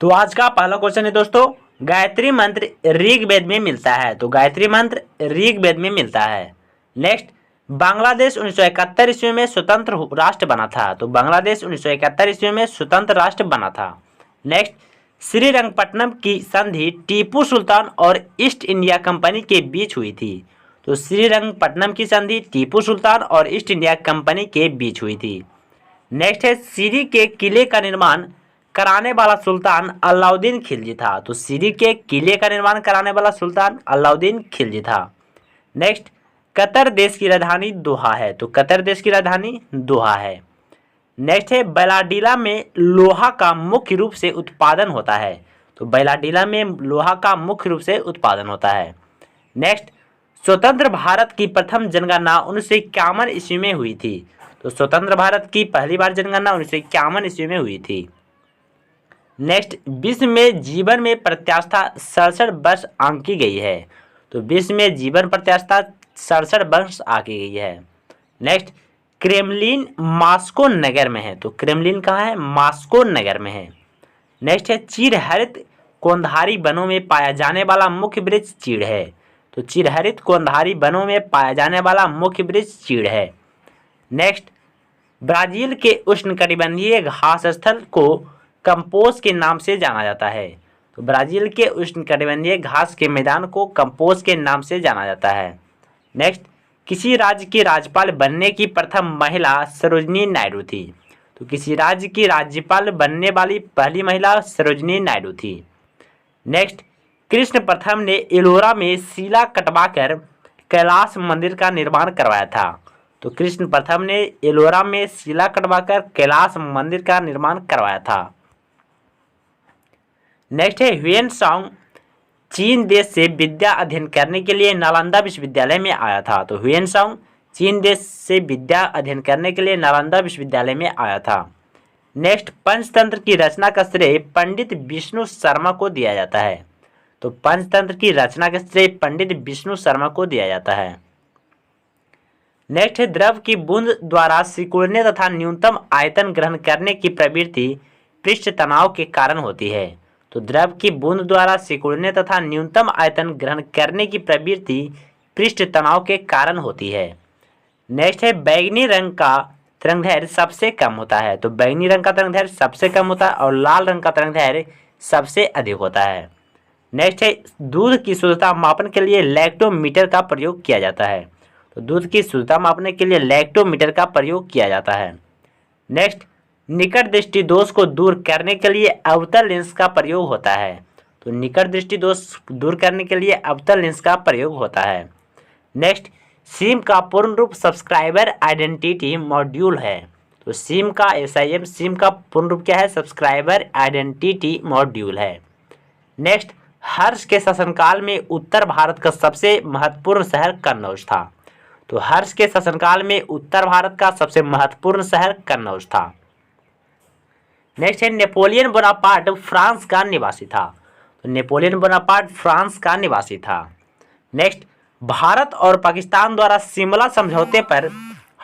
तो आज का पहला क्वेश्चन है दोस्तों, गायत्री मंत्र ऋग्वेद में मिलता है। तो गायत्री मंत्र ऋग्वेद में मिलता है। नेक्स्ट, बांग्लादेश 1971 ईस्वी में स्वतंत्र राष्ट्र बना था। तो बांग्लादेश 1971 ईस्वी में स्वतंत्र राष्ट्र बना था। नेक्स्ट, श्रीरंगपट्टनम की संधि टीपू सुल्तान और ईस्ट इंडिया कंपनी के बीच हुई थी। तो श्रीरंगपट्टनम की संधि टीपू सुल्तान और ईस्ट इंडिया कंपनी के बीच हुई थी। नेक्स्ट है, सीरी के किले का निर्माण कराने वाला सुल्तान अलाउद्दीन खिलजी था। तो सीरी के किले का निर्माण कराने वाला सुल्तान अलाउद्दीन खिलजी था। नेक्स्ट, कतर देश की राजधानी दोहा है। तो कतर देश की राजधानी दोहा है। नेक्स्ट है, बैलाडीला में लोहा का मुख्य रूप से उत्पादन होता है। तो बैलाडीला में लोहा का मुख्य रूप से उत्पादन होता है। नेक्स्ट, स्वतंत्र भारत की प्रथम जनगणना 1951 ईस्वी में हुई थी। तो स्वतंत्र भारत की पहली बार जनगणना 1951 ईस्वी में हुई थी। नेक्स्ट, विश्व में जीवन में प्रत्याशा 67 वर्ष आंकी गई है। तो विश्व में जीवन प्रत्याशा 67 वर्ष आंकी गई है। नेक्स्ट, क्रेमलिन मॉस्को नगर में है। तो क्रेमलिन कहाँ है? मॉस्को नगर में है। नेक्स्ट है, चिरहरित कोंधारी वनों में पाया जाने वाला मुख्य वृक्ष चीड़ है। तो चिरहरित कोंधारी वनों में पाया जाने वाला मुख्य वृक्ष चीड़ है। नेक्स्ट, ब्राजील के उष्णकटिबंधीय घास स्थल को कंपोज के नाम से जाना जाता है। तो ब्राजील के उष्णकटिबंधीय घास के मैदान को कंपोज के नाम से जाना जाता है। नेक्स्ट, किसी राज्य की राज्यपाल बनने की प्रथम महिला सरोजिनी नायडू थी। तो किसी राज्य की राज्यपाल बनने वाली पहली महिला सरोजिनी नायडू थी। नेक्स्ट, कृष्ण प्रथम ने एलोरा में शिला कटवाकर कैलाश मंदिर का निर्माण करवाया था। तो कृष्ण प्रथम ने एलोरा में शिला कटवाकर कैलाश मंदिर का निर्माण करवाया था। नेक्स्ट है, ह्वेनसांग चीन देश से विद्या अध्ययन करने के लिए नालंदा विश्वविद्यालय में आया था। तो ह्वेनसांग चीन देश से विद्या अध्ययन करने के लिए नालंदा विश्वविद्यालय में आया था। नेक्स्ट, पंचतंत्र की रचना का श्रेय पंडित विष्णु शर्मा को दिया जाता है। तो पंचतंत्र की रचना का श्रेय पंडित विष्णु शर्मा को दिया जाता है। नेक्स्ट है, द्रव की बूंद द्वारा सिकुड़ने तथा न्यूनतम आयतन ग्रहण करने की प्रवृत्ति पृष्ठ तनाव के कारण होती है। तो द्रव की बूंद द्वारा सिकुड़ने तथा न्यूनतम आयतन ग्रहण करने की प्रवृत्ति पृष्ठ तनाव के कारण होती है। नेक्स्ट है, बैगनी रंग का तरंगदैर्घ्य सबसे कम होता है। तो बैगनी रंग का तरंगदैर्घ्य सबसे कम होता है और लाल रंग का तरंगदैर्घ्य सबसे अधिक होता है। नेक्स्ट है, दूध की शुद्धता मापन के लिए लैक्टोमीटर का प्रयोग किया जाता है। तो दूध की शुद्धता मापने के लिए लैक्टोमीटर का प्रयोग किया जाता है। नेक्स्ट, निकट दृष्टि दोष को दूर करने के लिए अवतल लेंस का प्रयोग होता है। तो निकट दृष्टि दोष दूर करने के लिए अवतल लेंस का प्रयोग होता है। नेक्स्ट, सिम का पूर्ण रूप सब्सक्राइबर आइडेंटिटी मॉड्यूल है। तो सिम का SIM सिम का पूर्ण रूप क्या है? सब्सक्राइबर आइडेंटिटी मॉड्यूल है। नेक्स्ट, हर्ष के शासनकाल में उत्तर भारत का सबसे महत्वपूर्ण शहर कन्नौज था। तो हर्ष के शासनकाल में उत्तर भारत का सबसे महत्वपूर्ण शहर कन्नौज था। नेक्स्ट है, नेपोलियन बोनापार्ट फ्रांस का निवासी था। तो नेपोलियन बोनापार्ट फ्रांस का निवासी था। नेक्स्ट, भारत और पाकिस्तान द्वारा शिमला समझौते पर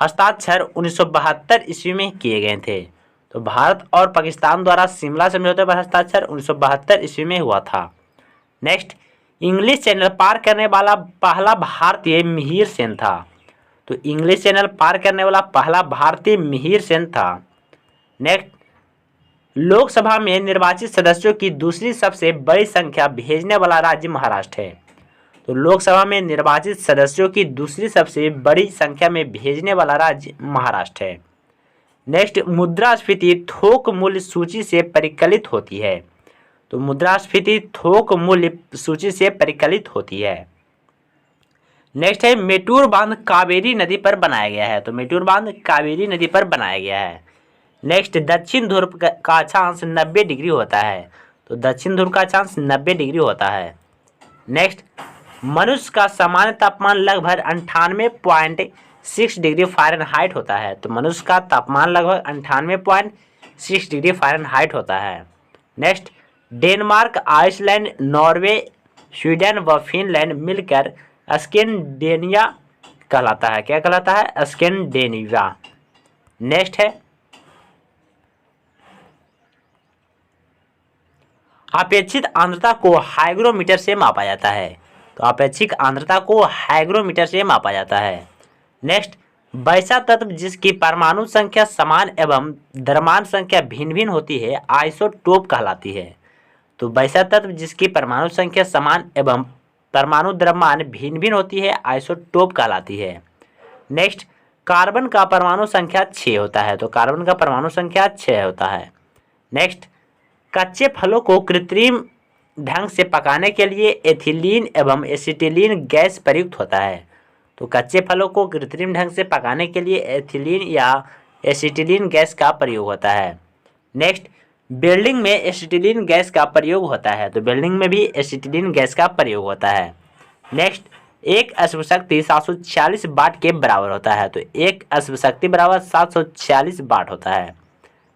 हस्ताक्षर 1972 ईस्वी में किए गए थे। तो भारत और पाकिस्तान द्वारा शिमला समझौते पर हस्ताक्षर 1972 ईस्वी में हुआ था। नेक्स्ट, इंग्लिश चैनल पार करने वाला पहला भारतीय मिहिर सेन था। तो इंग्लिश चैनल पार करने वाला पहला भारतीय मिहिर सेन था। नेक्स्ट, लोकसभा में निर्वाचित सदस्यों की दूसरी सबसे बड़ी संख्या भेजने वाला राज्य महाराष्ट्र है। तो लोकसभा में निर्वाचित सदस्यों की दूसरी सबसे बड़ी संख्या में भेजने वाला राज्य महाराष्ट्र है। नेक्स्ट, मुद्रास्फीति थोक मूल्य सूची से परिकलित होती है। तो मुद्रास्फीति थोक मूल्य सूची से परिकलित होती है। नेक्स्ट है, मेटूर बांध कावेरी नदी पर बनाया गया है। तो मेटूर बांध कावेरी नदी पर बनाया गया है। नेक्स्ट, दक्षिण ध्रुव का अक्षांश 90 डिग्री होता है। तो दक्षिण ध्रुव का अक्षांश 90 डिग्री होता है। नेक्स्ट, मनुष्य का सामान्य तापमान लगभग 98.6 डिग्री फ़ारेनहाइट होता है। तो मनुष्य का तापमान लगभग 98.6 डिग्री फ़ारेनहाइट होता है। Next, Denmark, Iceland, Norway, Sweden व फिनलैंड मिलकर स्कैंडिनेविया कहलाता है। क्या कहलाता है? स्कैंडिनेविया। नेक्स्ट है, अपेक्षित आर्द्रता को हाइग्रोमीटर से मापा जाता है। तो अपेक्षित आर्द्रता को हाइग्रोमीटर से मापा जाता है। नेक्स्ट, वैसा तत्व जिसकी परमाणु संख्या समान एवं द्रव्यमान संख्या भिन्न भिन्न होती है आइसोटोप कहलाती है। तो वैसा तत्व जिसकी परमाणु संख्या समान एवं परमाणु द्रव्यमान भिन्न भिन्न होती है आइसोटोप कहलाती है। नेक्स्ट, कार्बन का परमाणु संख्या 6 होता है। तो कार्बन का परमाणु संख्या 6 होता है। नेक्स्ट, कच्चे फलों को कृत्रिम ढंग से पकाने के लिए एथिलीन एवं एसिटिलीन गैस प्रयुक्त होता है। तो कच्चे फलों को कृत्रिम ढंग से पकाने के लिए एथिलीन या एसिटिलीन गैस का प्रयोग होता है। नेक्स्ट, बिल्डिंग में एसिटिलीन गैस का प्रयोग होता है। तो बिल्डिंग में भी एसिटिलीन गैस का प्रयोग होता है। नेक्स्ट, एक अश्व शक्ति 746 वाट के बराबर होता है। तो एक अश्व शक्ति बराबर 746 वाट होता है।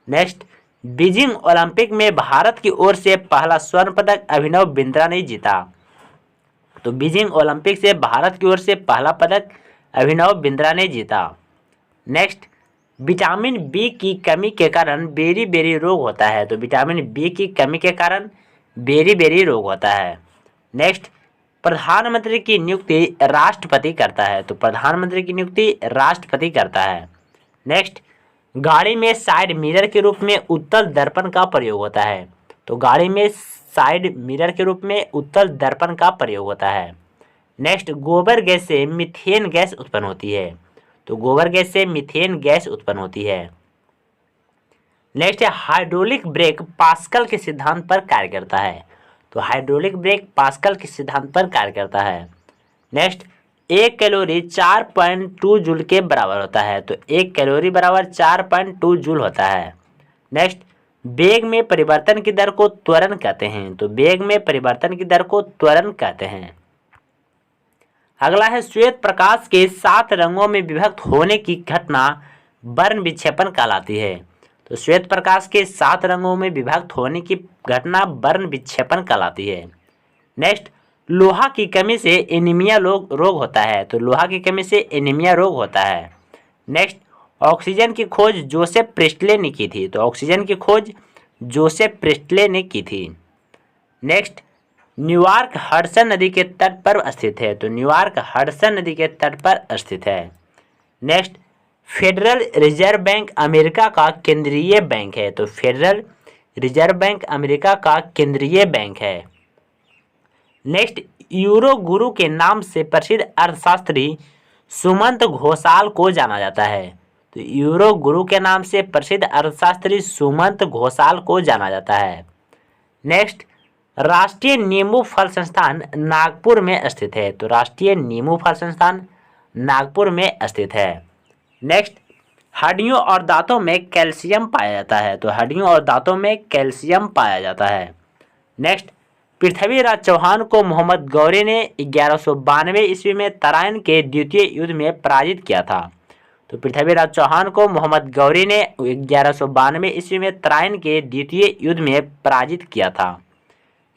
नेक्स्ट, बीजिंग ओलंपिक में भारत की ओर से पहला स्वर्ण पदक अभिनव बिंद्रा ने जीता। तो बीजिंग ओलंपिक से भारत की ओर से पहला पदक अभिनव बिंद्रा ने जीता। नेक्स्ट, विटामिन बी की कमी के कारण बेरी-बेरी रोग होता है। तो विटामिन बी की कमी के कारण बेरी-बेरी रोग होता है। नेक्स्ट, प्रधानमंत्री की नियुक्ति राष्ट्रपति करता है। तो प्रधानमंत्री की नियुक्ति राष्ट्रपति करता है। नेक्स्ट, गाड़ी में साइड मिरर के रूप में उत्तल दर्पण का प्रयोग होता है। तो गाड़ी में साइड मिरर के रूप में उत्तल दर्पण का प्रयोग होता है। नेक्स्ट, गोबर गैस से मीथेन गैस उत्पन्न होती है। तो गोबर गैस से मीथेन गैस उत्पन्न होती है। नेक्स्ट है, हाइड्रोलिक ब्रेक पास्कल के सिद्धांत पर कार्य करता है। तो हाइड्रोलिक ब्रेक पास्कल के सिद्धांत पर कार्य करता है। नेक्स्ट, 1 कैलोरी 4.2 जूल के बराबर होता है। तो 1 कैलोरी बराबर 4.2 जूल होता है। नेक्स्ट, वेग में परिवर्तन की दर को त्वरण कहते हैं। तो वेग में परिवर्तन की दर को त्वरण कहते हैं। अगला है, श्वेत प्रकाश के 7 रंगों में विभक्त होने की घटना वर्ण विक्षेपण कहलाती है। तो श्वेत प्रकाश के 7 रंगों में विभक्त होने की घटना वर्ण विक्षेपण कहलाती है। नेक्स्ट, लोहा की कमी से एनीमिया रोग होता है। तो लोहा की कमी से एनीमिया रोग होता है। नेक्स्ट, ऑक्सीजन की खोज जोसेफ प्रिस्टले ने की थी। तो ऑक्सीजन की खोज जोसेफ प्रिस्टले ने की थी। नेक्स्ट, न्यूयॉर्क हडसन नदी के तट पर स्थित है। तो न्यूयॉर्क हडसन नदी के तट पर स्थित है। Next, federal reserve bank America का केंद्रीय बैंक है। तो फेडरल रिजर्व बैंक अमेरिका का केंद्रीय बैंक है। नेक्स्ट, यूरो गुरु के नाम से प्रसिद्ध अर्थशास्त्री सुमंत घोषाल को जाना जाता है। तो यूरो गुरु के नाम से प्रसिद्ध अर्थशास्त्री सुमंत घोषाल को जाना जाता है। नेक्स्ट, राष्ट्रीय नींबू फल संस्थान नागपुर में स्थित है। तो राष्ट्रीय नींबू फल संस्थान नागपुर में स्थित है। नेक्स्ट, हड्डियों और दांतों में कैल्शियम पाया जाता है। तो हड्डियों और दांतों में कैल्शियम पाया जाता है। नेक्स्ट, पृथ्वीराज चौहान को मोहम्मद गौरी ने 1192 ईस्वी में तराइन के द्वितीय युद्ध में पराजित किया था। तो पृथ्वीराज चौहान को मोहम्मद गौरी ने 1192 ईस्वी में तराइन के द्वितीय युद्ध में पराजित किया था।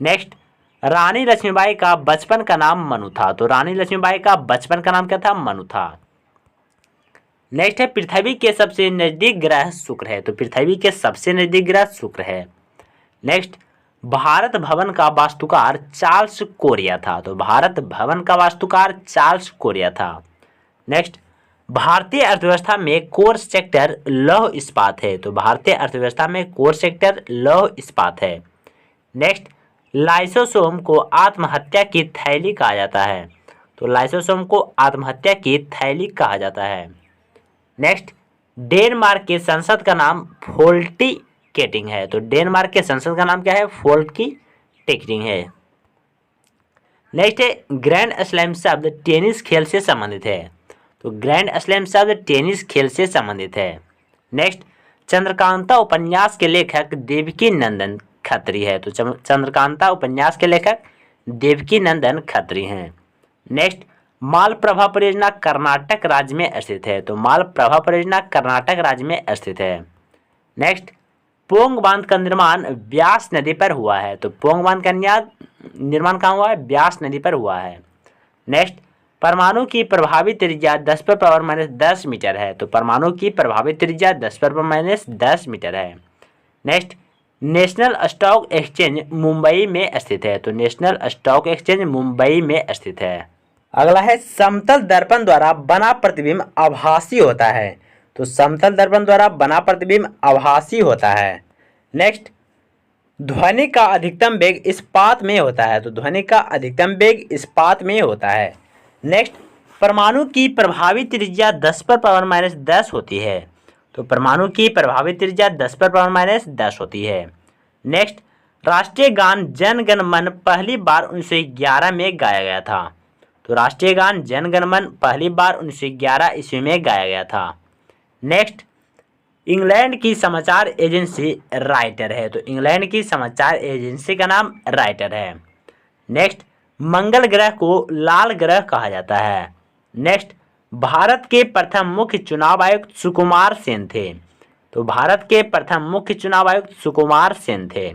नेक्स्ट, रानी लक्ष्मीबाई का बचपन का नाम मनु था। तो रानी लक्ष्मीबाई का बचपन का नाम क्या था? मनु था। नेक्स्ट है, पृथ्वी के सबसे नजदीक ग्रह शुक्र है। तो पृथ्वी के सबसे नजदीक ग्रह शुक्र है। नेक्स्ट, भारत भवन का वास्तुकार चार्ल्स कोरिया था। तो भारत भवन का वास्तुकार चार्ल्स कोरिया था। नेक्स्ट, भारतीय अर्थव्यवस्था में कोर सेक्टर लौह इस्पात है। तो भारतीय अर्थव्यवस्था में कोर सेक्टर लौह इस्पात है। नेक्स्ट, लाइसोसोम को आत्महत्या की थैली कहा जाता है। तो लाइसोसोम को आत्महत्या की थैली कहा जाता है। नेक्स्ट, डेनमार्क के संसद का नाम फोल्टिकेटिंग है। तो डेनमार्क के संसद का नाम क्या है? फोल्टिकेटिंग है। नेक्स्ट है, ग्रैंड स्लैम शब्द टेनिस खेल से संबंधित है। तो ग्रैंड स्लैम शब्द टेनिस खेल से संबंधित है। नेक्स्ट, चंद्रकांता उपन्यास के लेखक देवकी नंदन खत्री है। तो चंद्रकांता उपन्यास के लेखक देवकी नंदन खत्री हैं। नेक्स्ट, मालप्रभा परियोजना कर्नाटक राज्य में स्थित है। तो मालप्रभा परियोजना कर्नाटक राज्य में स्थित है। नेक्स्ट, पोंग बांध का निर्माण ब्यास नदी पर हुआ है। तो पोंग बांध का निर्माण कहाँ हुआ है? ब्यास नदी पर हुआ है। नेक्स्ट, परमाणु की प्रभावी त्रिज्या 10⁻⁻10 मीटर है। तो परमाणु की प्रभावी त्रिज्या 10⁻⁻10 मीटर है। Next, national stock exchange Mumbai में स्थित है। तो नेशनल स्टॉक एक्सचेंज मुंबई में स्थित है। अगला है समतल दर्पण द्वारा बना प्रतिबिंब आभासी होता है। तो समतल दर्पण द्वारा बना प्रतिबिंब आभासी होता है। नेक्स्ट, ध्वनि का अधिकतम वेग इस्पात में होता है। तो ध्वनि का अधिकतम वेग इस्पात में होता है। नेक्स्ट, परमाणु की प्रभावी त्रिज्या 10 पर पावर माइनस 10 होती है। तो परमाणु की प्रभावी त्रिज्या 10 पर पावर माइनस 10 होती है। नेक्स्ट, राष्ट्रीय गान जन गण मन पहली बार 1911 में गाया गया था। तो राष्ट्रीय गान जन गण मन पहली बार 1911 ईस्वी में गाया गया था। नेक्स्ट, इंग्लैंड की समाचार एजेंसी राइटर है। तो इंग्लैंड की समाचार एजेंसी का नाम राइटर है। नेक्स्ट, मंगल ग्रह को लाल ग्रह कहा जाता है। नेक्स्ट, भारत के प्रथम मुख्य चुनाव आयुक्त सुकुमार सेन थे। तो भारत के प्रथम मुख्य चुनाव आयुक्त सुकुमार सेन थे।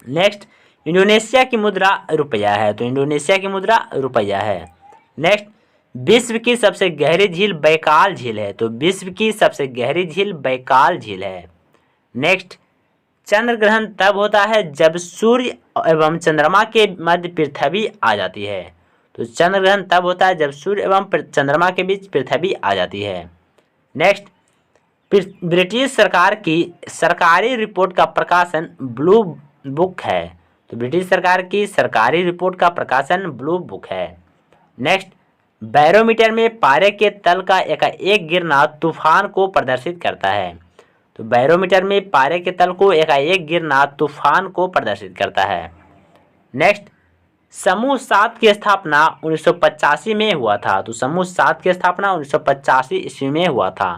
नेक्स्ट, इंडोनेशिया की मुद्रा रुपया है। तो इंडोनेशिया की मुद्रा रुपया है। नेक्स्ट, विश्व की सबसे गहरी झील बैकाल झील है। तो विश्व की सबसे गहरी झील बैकाल झील है। नेक्स्ट, चंद्र ग्रहण तब होता है जब सूर्य एवं चंद्रमा के मध्य पृथ्वी आ जाती है। तो चंद्र ग्रहण तब होता है जब सूर्य एवं चंद्रमा के बीच पृथ्वी आ जाती है। नेक्स्ट, ब्रिटिश सरकार की सरकारी रिपोर्ट का प्रकाशन ब्लू बुक है। तो ब्रिटिश सरकार की सरकारी रिपोर्ट का प्रकाशन ब्लू बुक है। नेक्स्ट, बैरोमीटर में पारे के तल का एकाएक गिरना तूफान को प्रदर्शित करता है। तो बैरोमीटर में पारे के तल को एकाएक गिरना तूफान को प्रदर्शित करता है। नेक्स्ट, समूह 7 की स्थापना 1985 में हुआ था। तो समूह 7 की स्थापना 1985 ईस्वी में हुआ था।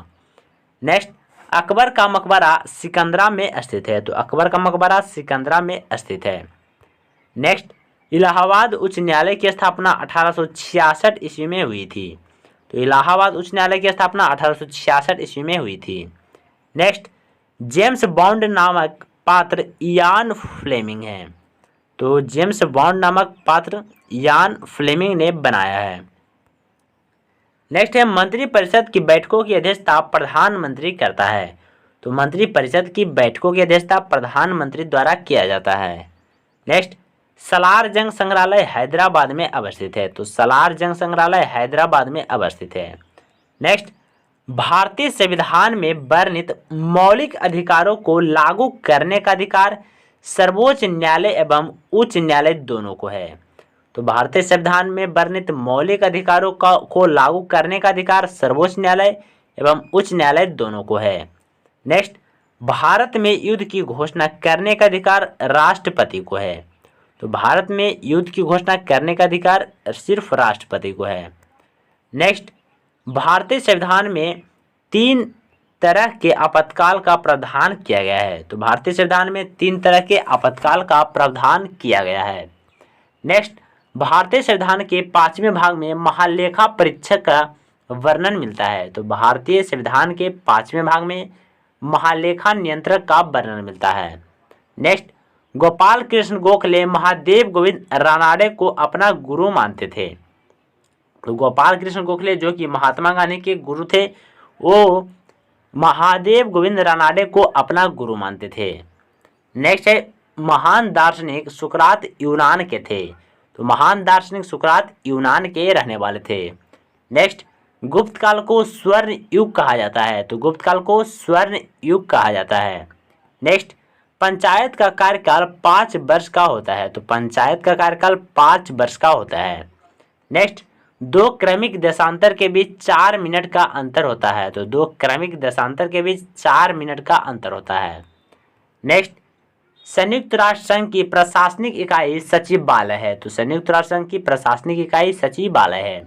नेक्स्ट, अकबर का मकबरा सिकंदरा में स्थित है। तो अकबर का मकबरा सिकंदरा में स्थित है। नेक्स्ट, इलाहाबाद उच्च न्यायालय की स्थापना 1866 ईस्वी में हुई थी। तो इलाहाबाद उच्च न्यायालय की स्थापना 1866 ईस्वी में हुई थी। नेक्स्ट, जेम्स बॉन्ड नामक पात्र इयान फ्लेमिंग है। तो जेम्स बॉन्ड नामक पात्र इयान फ्लेमिंग ने बनाया है। नेक्स्ट है, मंत्रिपरिषद की बैठकों की अध्यक्षता प्रधानमंत्री करता है। तो मंत्रिपरिषद की बैठकों की अध्यक्षता प्रधानमंत्री द्वारा किया जाता है। नेक्स्ट, सलार जंग संग्रहालय हैदराबाद में अवस्थित है। तो सलार जंग संग्रहालय हैदराबाद में अवस्थित है। नेक्स्ट, भारतीय संविधान में वर्णित मौलिक अधिकारों को लागू करने का अधिकार सर्वोच्च न्यायालय एवं उच्च न्यायालय दोनों को है। तो भारतीय संविधान में वर्णित मौलिक अधिकारों को लागू करने का अधिकार सर्वोच्च न्यायालय एवं उच्च न्यायालय दोनों को है। नेक्स्ट, भारत में युद्ध की घोषणा करने का अधिकार राष्ट्रपति को है। तो भारत में युद्ध की घोषणा करने का अधिकार सिर्फ राष्ट्रपति को है। नेक्स्ट, भारतीय संविधान में 3 तरह के आपातकाल का प्रावधान किया गया है। तो भारतीय संविधान में 3 तरह के आपातकाल का प्रावधान किया गया है। नेक्स्ट, भारतीय संविधान के 5वें भाग में महालेखा परीक्षक का वर्णन मिलता है। तो भारतीय संविधान के 5वें भाग में महालेखा नियंत्रक का वर्णन मिलता है। नेक्स्ट, गोपाल कृष्ण गोखले महादेव गोविंद रानाडे को अपना गुरु मानते थे। तो गोपाल कृष्ण गोखले जो कि महात्मा गांधी के गुरु थे, वो महादेव गोविंद रानाडे को अपना गुरु मानते थे। नेक्स्ट है, महान दार्शनिक सुकरात यूनान के थे। तो महान दार्शनिक सुकरात यूनान के रहने वाले थे। नेक्स्ट, गुप्त काल को स्वर्ण युग कहा जाता है। तो गुप्त काल को स्वर्ण युग कहा जाता है। नेक्स्ट, पंचायत का कार्यकाल 5 वर्ष का होता है। तो पंचायत का कार्यकाल 5 वर्ष का होता है। नेक्स्ट, 2 क्रमिक देशांतर के बीच 4 मिनट का अंतर होता है। तो 2 क्रमिक देशांतर के बीच 4 मिनट का अंतर होता है। नेक्स्ट, संयुक्त राष्ट्र संघ की प्रशासनिक इकाई सचिवालय है। तो संयुक्त राष्ट्र संघ की प्रशासनिक इकाई सचिवालय है।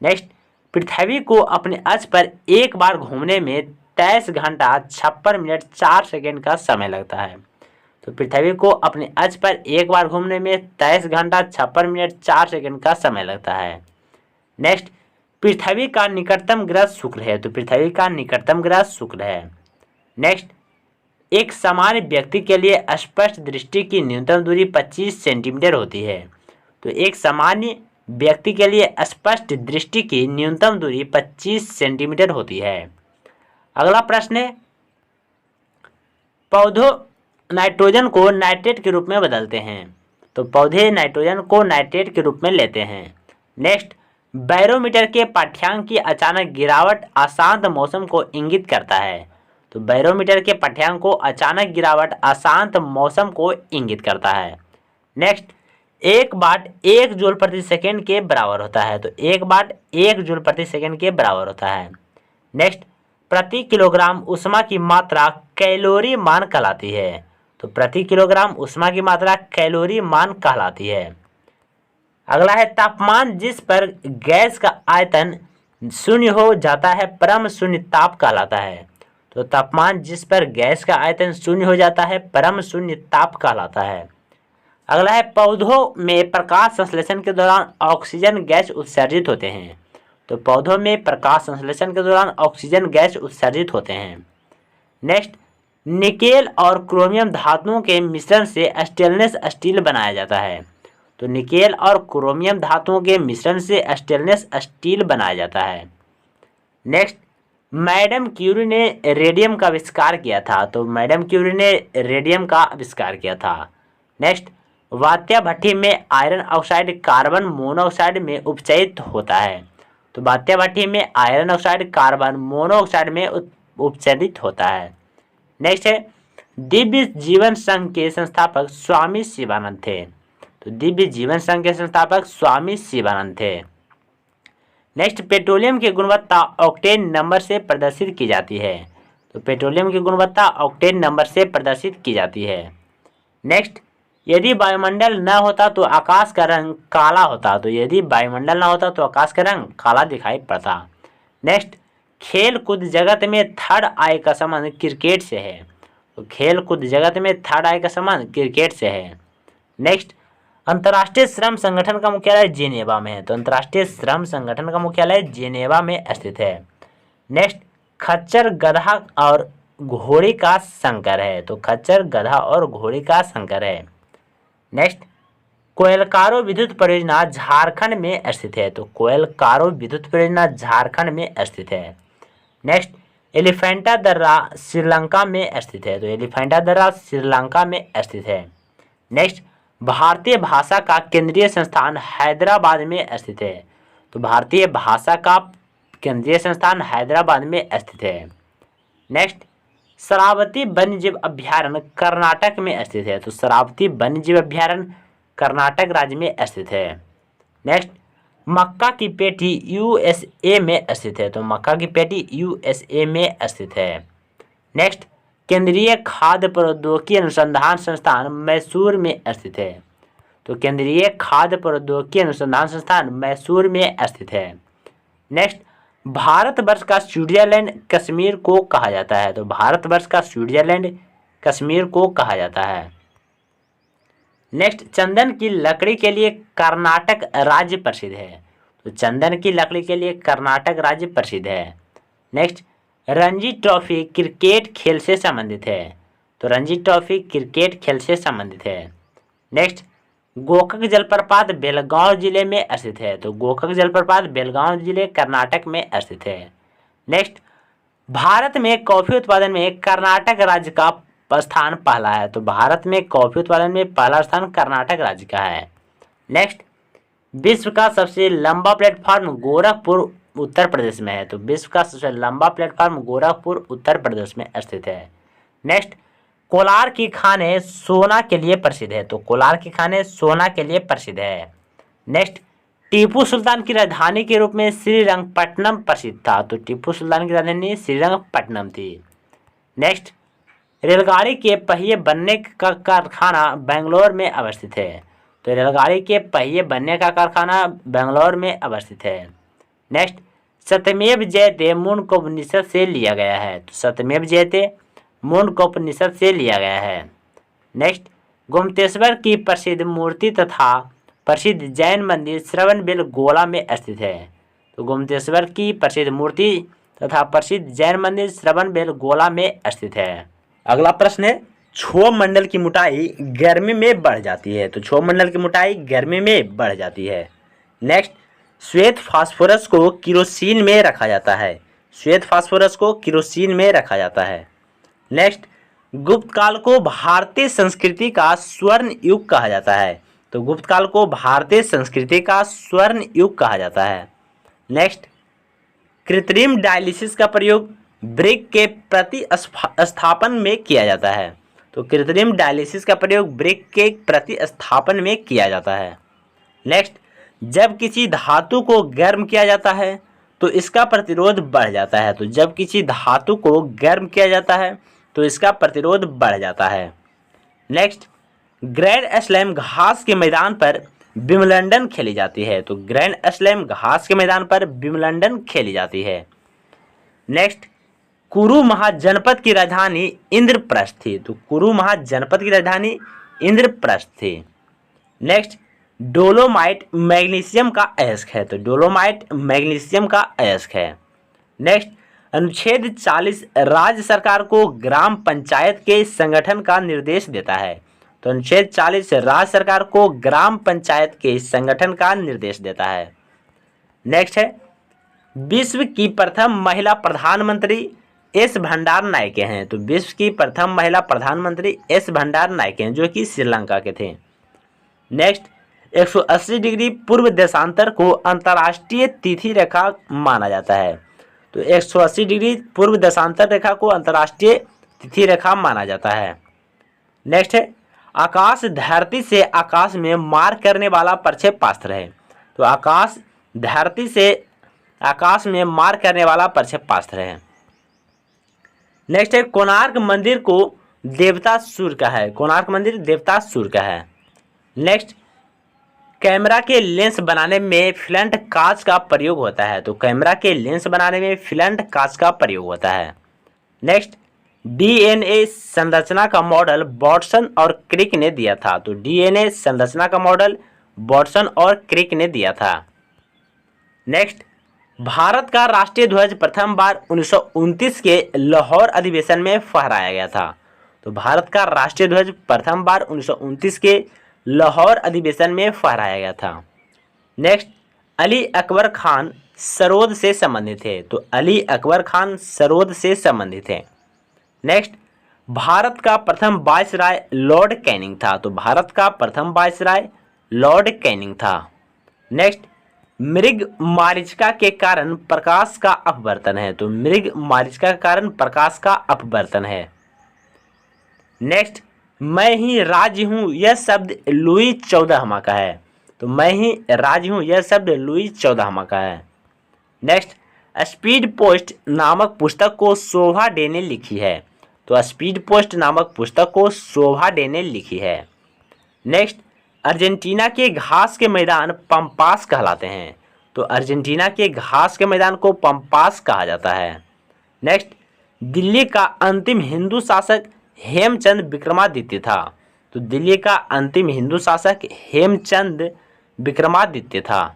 नेक्स्ट, पृथ्वी को अपने अक्ष पर एक बार घूमने में 23 घंटा 56 मिनट 4 सेकेंड का समय लगता है। तो पृथ्वी को अपने अक्ष पर एक बार घूमने में 23 घंटा 56 मिनट 4 सेकेंड का समय लगता है। नेक्स्ट, पृथ्वी का निकटतम ग्रह शुक्र है। तो पृथ्वी का निकटतम ग्रह शुक्र है। नेक्स्ट, एक सामान्य व्यक्ति के लिए स्पष्ट दृष्टि की न्यूनतम दूरी 25 सेंटीमीटर होती है। तो एक सामान्य व्यक्ति के लिए स्पष्ट दृष्टि की न्यूनतम दूरी 25 सेंटीमीटर होती है। अगला प्रश्न है, पौधों नाइट्रोजन को नाइट्रेट के रूप में बदलते हैं। तो पौधे नाइट्रोजन को नाइट्रेट के रूप में लेते हैं। नेक्स्ट, बैरोमीटर के पाठ्यांक की अचानक गिरावट अशांत मौसम को इंगित करता है। तो बैरोमीटर के पाठ्यांक को अचानक गिरावट अशांत मौसम को इंगित करता है। नेक्स्ट, 1 वाट 1 जूल प्रति सेकेंड के बराबर होता है। तो 1 वाट 1 जूल प्रति सेकेंड के बराबर होता है। नेक्स्ट, प्रति किलोग्राम ऊष्मा की मात्रा कैलोरी मान कहलाती है। तो प्रति किलोग्राम ऊष्मा की मात्रा कैलोरी मान कहलाती है। अगला है, तापमान जिस पर गैस का आयतन शून्य हो जाता है परम शून्य ताप कहलाता है। तो तापमान जिस पर गैस का आयतन शून्य हो जाता है परम शून्य ताप कहलाता है। अगला है, पौधों में प्रकाश संश्लेषण के दौरान ऑक्सीजन गैस उत्सर्जित होते हैं। तो पौधों में प्रकाश संश्लेषण के दौरान ऑक्सीजन गैस उत्सर्जित होते हैं। नेक्स्ट, निकेल और क्रोमियम धातुओं के मिश्रण से स्टेनलेस स्टील बनाया जाता है। तो निकेल और क्रोमियम धातुओं के मिश्रण से स्टेनलेस स्टील बनाया जाता है। नेक्स्ट, मैडम क्यूरी ने रेडियम का आविष्कार किया था। तो मैडम क्यूरी ने रेडियम का आविष्कार किया था। नेक्स्ट, वात्या भट्ठी में आयरन ऑक्साइड कार्बन मोनोऑक्साइड में उपचयित होता है। तो वात्या भट्ठी में आयरन ऑक्साइड कार्बन मोनोऑक्साइड में उपचयित होता है। नेक्स्ट है, दिव्य जीवन संघ के संस्थापक स्वामी शिवानंद थे। तो दिव्य जीवन संघ के संस्थापक स्वामी शिवानंद थे। नेक्स्ट, पेट्रोलियम की गुणवत्ता ऑक्टेन नंबर से प्रदर्शित की जाती है। तो पेट्रोलियम की गुणवत्ता ऑक्टेन नंबर से प्रदर्शित की जाती है। नेक्स्ट, यदि वायुमंडल न होता तो आकाश का रंग काला होता। तो यदि वायुमंडल न होता तो आकाश का रंग काला दिखाई पड़ता। नेक्स्ट, खेल कूद जगत में थर्ड आई का संबंध क्रिकेट से है। तो खेल कूद जगत में थर्ड आई का संबंध क्रिकेट से है। नेक्स्ट, अंतर्राष्ट्रीय श्रम संगठन का मुख्यालय जेनेवा में है। तो अंतर्राष्ट्रीय श्रम संगठन का मुख्यालय जेनेवा में स्थित है। नेक्स्ट, खच्चर गधा और घोड़ी का संकर है। तो खच्चर गधा और घोड़ी का संकर है। नेक्स्ट, कोयलकारो विद्युत परियोजना झारखंड में स्थित है। तो कोयलकारो विद्युत परियोजना झारखंड में स्थित है। नेक्स्ट, एलिफेंटा दर्रा श्रीलंका में स्थित है। तो एलिफेंटा दर्रा श्रीलंका में स्थित है। नेक्स्ट, भारतीय भाषा का केंद्रीय संस्थान हैदराबाद में स्थित है। तो भारतीय भाषा का केंद्रीय संस्थान हैदराबाद में स्थित है। नेक्स्ट, शरावती वन्यजीव अभ्यारण्य कर्नाटक में स्थित है। तो शरावती वन्यजीव अभ्यारण्य कर्नाटक राज्य में स्थित है। नेक्स्ट, मक्का की पेटी यूएसए में स्थित है। तो मक्का की पेटी यूएसए में स्थित है। नेक्स्ट, केंद्रीय खाद्य प्रौद्योगिकी अनुसंधान संस्थान मैसूर में स्थित है। तो केंद्रीय खाद्य प्रौद्योगिकी अनुसंधान संस्थान मैसूर में स्थित है। नेक्स्ट, भारतवर्ष का स्विट्जरलैंड कश्मीर को कहा जाता है। तो भारतवर्ष का स्विट्जरलैंड कश्मीर को कहा जाता है। नेक्स्ट, चंदन की लकड़ी के लिए कर्नाटक राज्य प्रसिद्ध है। तो चंदन की लकड़ी के लिए कर्नाटक राज्य प्रसिद्ध है। नेक्स्ट, रणजी ट्रॉफी क्रिकेट खेल से संबंधित है। तो रणजी ट्रॉफी क्रिकेट खेल से संबंधित है। नेक्स्ट, गोकक जलप्रपात बेलगांव जिले में स्थित है। तो गोकक जलप्रपात बेलगांव जिले कर्नाटक में स्थित है। नेक्स्ट, भारत में कॉफी उत्पादन में कर्नाटक राज्य का स्थान पहला है। तो भारत में कॉफी उत्पादन में पहला स्थान कर्नाटक राज्य का है। नेक्स्ट, विश्व का सबसे लंबा प्लेटफॉर्म गोरखपुर उत्तर प्रदेश में है। तो विश्व का सबसे लंबा प्लेटफॉर्म गोरखपुर उत्तर प्रदेश में स्थित है। नेक्स्ट, कोलार की खानें सोना के लिए प्रसिद्ध है। तो कोलार की खानें सोना के लिए प्रसिद्ध है। नेक्स्ट, टीपू सुल्तान की राजधानी के रूप में श्रीरंगपट्टनम प्रसिद्ध था। तो टीपू सुल्तान की राजधानी श्रीरंगपट्टनम थी। नेक्स्ट, रेलगाड़ी के पहिए बनने का कारखाना बेंगलोर में अवस्थित है। तो रेलगाड़ी के पहिए बनने का कारखाना बेंगलोर में अवस्थित है। नेक्स्ट, सत्यमेव जयते मुंडकोपनिषद से लिया गया है। तो सत्यमेव जयते मुंडकोपनिषद से लिया गया है। नेक्स्ट, गोमतेश्वर की प्रसिद्ध मूर्ति तथा प्रसिद्ध जैन मंदिर श्रवणबेलगोला में स्थित है। तो गोमतेश्वर की प्रसिद्ध मूर्ति तथा प्रसिद्ध जैन मंदिर श्रवणबेलगोला में स्थित है। अगला प्रश्न है, क्षोभ मंडल की मोटाई गर्मी में बढ़ जाती है। तो क्षोभ मंडल की मोटाई गर्मी में बढ़ जाती है। नेक्स्ट, श्वेत फास्फोरस को केरोसिन में रखा जाता है। श्वेत फास्फोरस को केरोसिन में रखा जाता है। नेक्स्ट, गुप्त काल को भारतीय संस्कृति का स्वर्ण युग कहा जाता है। तो गुप्त काल को भारतीय संस्कृति का स्वर्ण युग कहा जाता है। नेक्स्ट, कृत्रिम डायलिसिस का प्रयोग ब्रिक के प्रतिस्थापन में किया जाता है। तो कृत्रिम डायलिसिस का प्रयोग ब्रिक के प्रतिस्थापन में किया जाता है। नेक्स्ट, जब किसी धातु को गर्म किया जाता है तो इसका प्रतिरोध बढ़ जाता है। तो जब किसी धातु को गर्म किया जाता है तो इसका प्रतिरोध बढ़ जाता है। नेक्स्ट, ग्रैंड स्लैम घास के मैदान पर विम्बलडन खेली जाती है। तो ग्रैंड स्लैम घास के मैदान पर विम्बलडन खेली जाती है। नेक्स्ट, कुरु महाजनपद की राजधानी इंद्रप्रस्थ थी। तो कुरु महाजनपद की राजधानी इंद्रप्रस्थ थी। नेक्स्ट, डोलोमाइट मैग्नीशियम का अयस्क है। तो डोलोमाइट मैग्नीशियम का अयस्क है। नेक्स्ट, अनुच्छेद 40 राज्य सरकार को ग्राम पंचायत के संगठन का निर्देश देता है। तो अनुच्छेद 40 राज्य सरकार को ग्राम पंचायत के संगठन का निर्देश देता है। नेक्स्ट है, विश्व की प्रथम महिला प्रधानमंत्री एस भंडार नायके हैं। तो विश्व की प्रथम महिला प्रधानमंत्री एस भंडार नायके हैं, जो कि श्रीलंका के थे। नेक्स्ट, 180 डिग्री पूर्व देशांतर को अंतर्राष्ट्रीय तिथि रेखा माना जाता है। तो 180 डिग्री पूर्व देशांतर रेखा को अंतर्राष्ट्रीय तिथि रेखा माना जाता है। नेक्स्ट है, आकाश धरती से आकाश में मार करने वाला प्रक्षेपास्त्र है। तो आकाश धरती से आकाश में मार करने वाला प्रक्षेपास्त्र है। नेक्स्ट है, कोणार्क मंदिर को देवता सूर्य का है। कोणार्क मंदिर देवता सूर्य का है। नेक्स्ट, कैमरा के लेंस बनाने में फ्लंट कांच का प्रयोग होता है। तो कैमरा के लेंस बनाने में फ्लंट कांच का प्रयोग होता है। नेक्स्ट, डीएनए संरचना का मॉडल वाटसन और क्रिक ने दिया था। तो डीएनए संरचना का मॉडल वाटसन और क्रिक ने दिया था। नेक्स्ट, भारत का राष्ट्रीय ध्वज प्रथम बार 1929 के लाहौर अधिवेशन में फहराया गया था। तो भारत का राष्ट्रीय ध्वज प्रथम बार 1929 के लाहौर अधिवेशन में फहराया गया था। नेक्स्ट, अली अकबर खान सरोद से संबंधित थे। तो अली अकबर खान सरोद से संबंधित थे। नेक्स्ट, भारत का प्रथम वायसराय लॉर्ड कैनिंग था। तो भारत का प्रथम वायसराय लॉर्ड कैनिंग था। नेक्स्ट, मृग मारीचिका के कारण प्रकाश का अपवर्तन है। तो मृग मारीचिका के कारण प्रकाश का अपवर्तन है। नेक्स्ट, मैं ही राज्य हूँ यह शब्द लुई 14वां का है। तो मैं ही राज्य हूँ यह शब्द लुई 14वां का है। नेक्स्ट, स्पीड पोस्ट नामक पुस्तक को शोभा डे ने लिखी है। तो स्पीड पोस्ट नामक पुस्तक को शोभा डे ने लिखी है। नेक्स्ट, अर्जेंटीना के घास के मैदान पंपास कहलाते हैं। तो अर्जेंटीना के घास के मैदान को पंपास कहा जाता है। नेक्स्ट, दिल्ली का अंतिम हिंदू शासक हेमचंद विक्रमादित्य था। तो दिल्ली का अंतिम हिंदू शासक हेमचंद विक्रमादित्य था।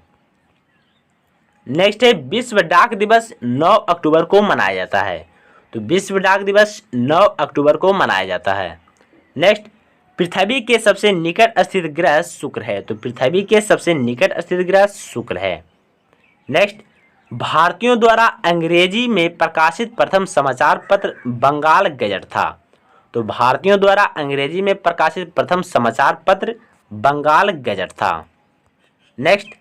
नेक्स्ट है, विश्व डाक दिवस 9 अक्टूबर को मनाया जाता है। तो विश्व डाक दिवस 9 अक्टूबर को मनाया जाता है। नेक्स्ट, पृथ्वी के सबसे निकट स्थित ग्रह शुक्र है। तो पृथ्वी के सबसे निकट स्थित ग्रह शुक्र है। नेक्स्ट, भारतीयों द्वारा अंग्रेजी में प्रकाशित प्रथम समाचार पत्र बंगाल गजट था। तो भारतीयों द्वारा अंग्रेजी में प्रकाशित प्रथम समाचार पत्र बंगाल गजट था। नेक्स्ट,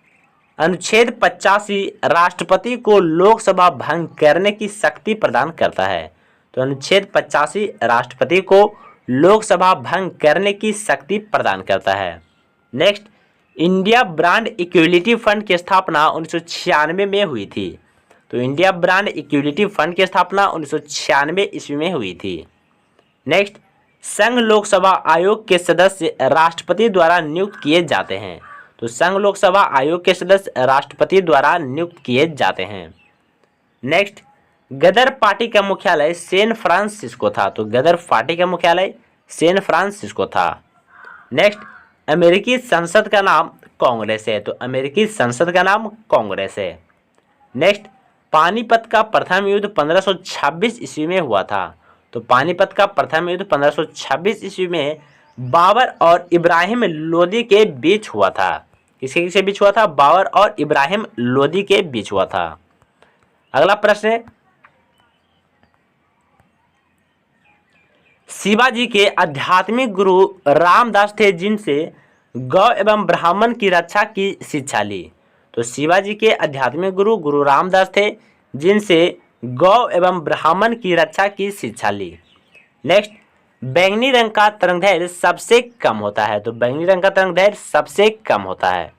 अनुच्छेद 85 राष्ट्रपति को लोकसभा भंग करने की शक्ति प्रदान करता है। तो अनुच्छेद 85 राष्ट्रपति को लोकसभा भंग करने की शक्ति प्रदान करता है। Next, India brand equity fund की स्थापना 1996 में हुई थी। तो इंडिया ब्रांड इक्विटी फंड की स्थापना 1996 ईस्वी में हुई थी। नेक्स्ट, संघ लोकसभा आयोग के सदस्य राष्ट्रपति द्वारा नियुक्त किए जाते हैं। तो संघ लोकसभा आयोग के सदस्य राष्ट्रपति द्वारा नियुक्त किए जाते हैं। नेक्स्ट, गदर पार्टी का मुख्यालय सैन फ्रांसिस्को था। तो गदर पार्टी का मुख्यालय सैन फ्रांसिस्को था। नेक्स्ट, अमेरिकी संसद का नाम कांग्रेस है। तो अमेरिकी संसद का नाम कांग्रेस है। नेक्स्ट, पानीपत का प्रथम युद्ध 1526 ईस्वी में हुआ था। तो पानीपत का प्रथम युद्ध 1526 ईस्वी में बाबर और इब्राहिम लोदी के बीच हुआ था। किसके बीच हुआ था? बाबर और इब्राहिम लोदी के बीच हुआ था। अगला प्रश्न है, शिवाजी के आध्यात्मिक गुरु रामदास थे जिनसे गौ एवं ब्राह्मण की रक्षा की शिक्षा ली। तो शिवाजी के आध्यात्मिक गुरु गुरु रामदास थे जिनसे गौ एवं ब्राह्मण की रक्षा की शिक्षा ली। नेक्स्ट, बैंगनी रंग का तरंगदैर्घ्य सबसे कम होता है। तो बैंगनी रंग का तरंगदैर्घ्य सबसे कम होता है।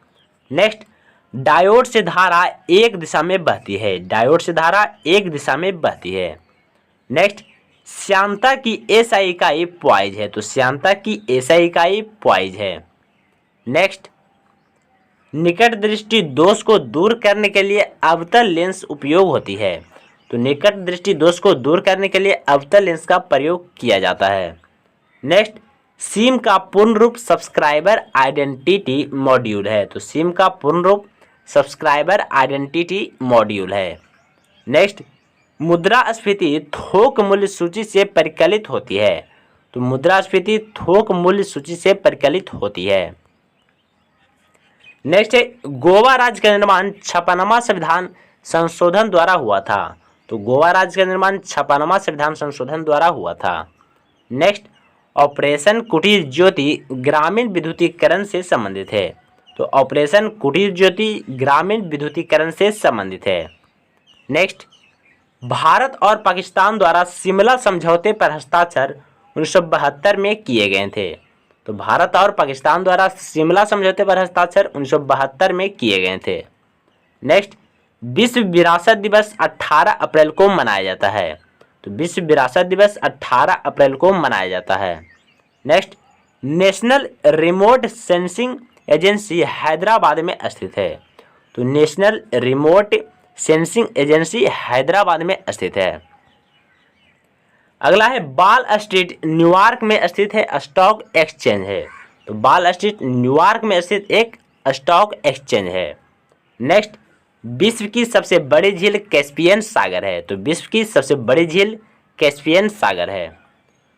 नेक्स्ट, डायोड से धारा एक दिशा में बहती है। डायोड से धारा एक दिशा में बहती है। नेक्स्ट, श्यानता की एसआई इकाई पॉइज है। तो श्यानता की एसआई इकाई पॉइज है। नेक्स्ट, निकट दृष्टि दोष को दूर करने के लिए अवतल लेंस उपयोग होती है। तो निकट दृष्टि दोष को दूर करने के लिए अवतल लेंस का प्रयोग किया जाता है। नेक्स्ट, सिम का पूर्ण रूप सब्सक्राइबर आइडेंटिटी मॉड्यूल है। तो सिम का पूर्ण रूप सब्सक्राइबर आइडेंटिटी मॉड्यूल है। नेक्स्ट, मुद्रास्फीति थोक मूल्य सूची से परिकलित होती है। तो मुद्रास्फीति थोक मूल्य सूची से परिकलित होती है। नेक्स्ट है, गोवा राज्य का निर्माण छप्पनवां संविधान संशोधन द्वारा हुआ था। तो गोवा राज्य का निर्माण छप्पनवां संविधान संशोधन द्वारा हुआ था। नेक्स्ट, ऑपरेशन कुटीर ज्योति ग्रामीण विद्युतीकरण से संबंधित है। तो ऑपरेशन कुटीर ज्योति ग्रामीण विद्युतीकरण से संबंधित है। नेक्स्ट, भारत और पाकिस्तान द्वारा शिमला समझौते पर हस्ताक्षर 1972 में किए गए थे। तो भारत और पाकिस्तान द्वारा शिमला समझौते पर हस्ताक्षर 1972 में किए गए थे। नेक्स्ट, विश्व विरासत दिवस 18 अप्रैल को मनाया जाता है। तो विश्व विरासत दिवस 18 अप्रैल को मनाया जाता है। Next, national remote sensing agency Hyderabad में स्थित है। तो national remote sensing agency Hyderabad में स्थित है। अगला है, बाल स्ट्रीट न्यूयॉर्क में स्थित है स्टॉक एक्सचेंज है। तो बाल स्ट्रीट न्यूयॉर्क में स्थित एक स्टॉक एक्सचेंज है। नेक्स्ट, विश्व की सबसे बड़ी झील कैस्पियन सागर है। तो विश्व की सबसे बड़ी झील कैस्पियन सागर है।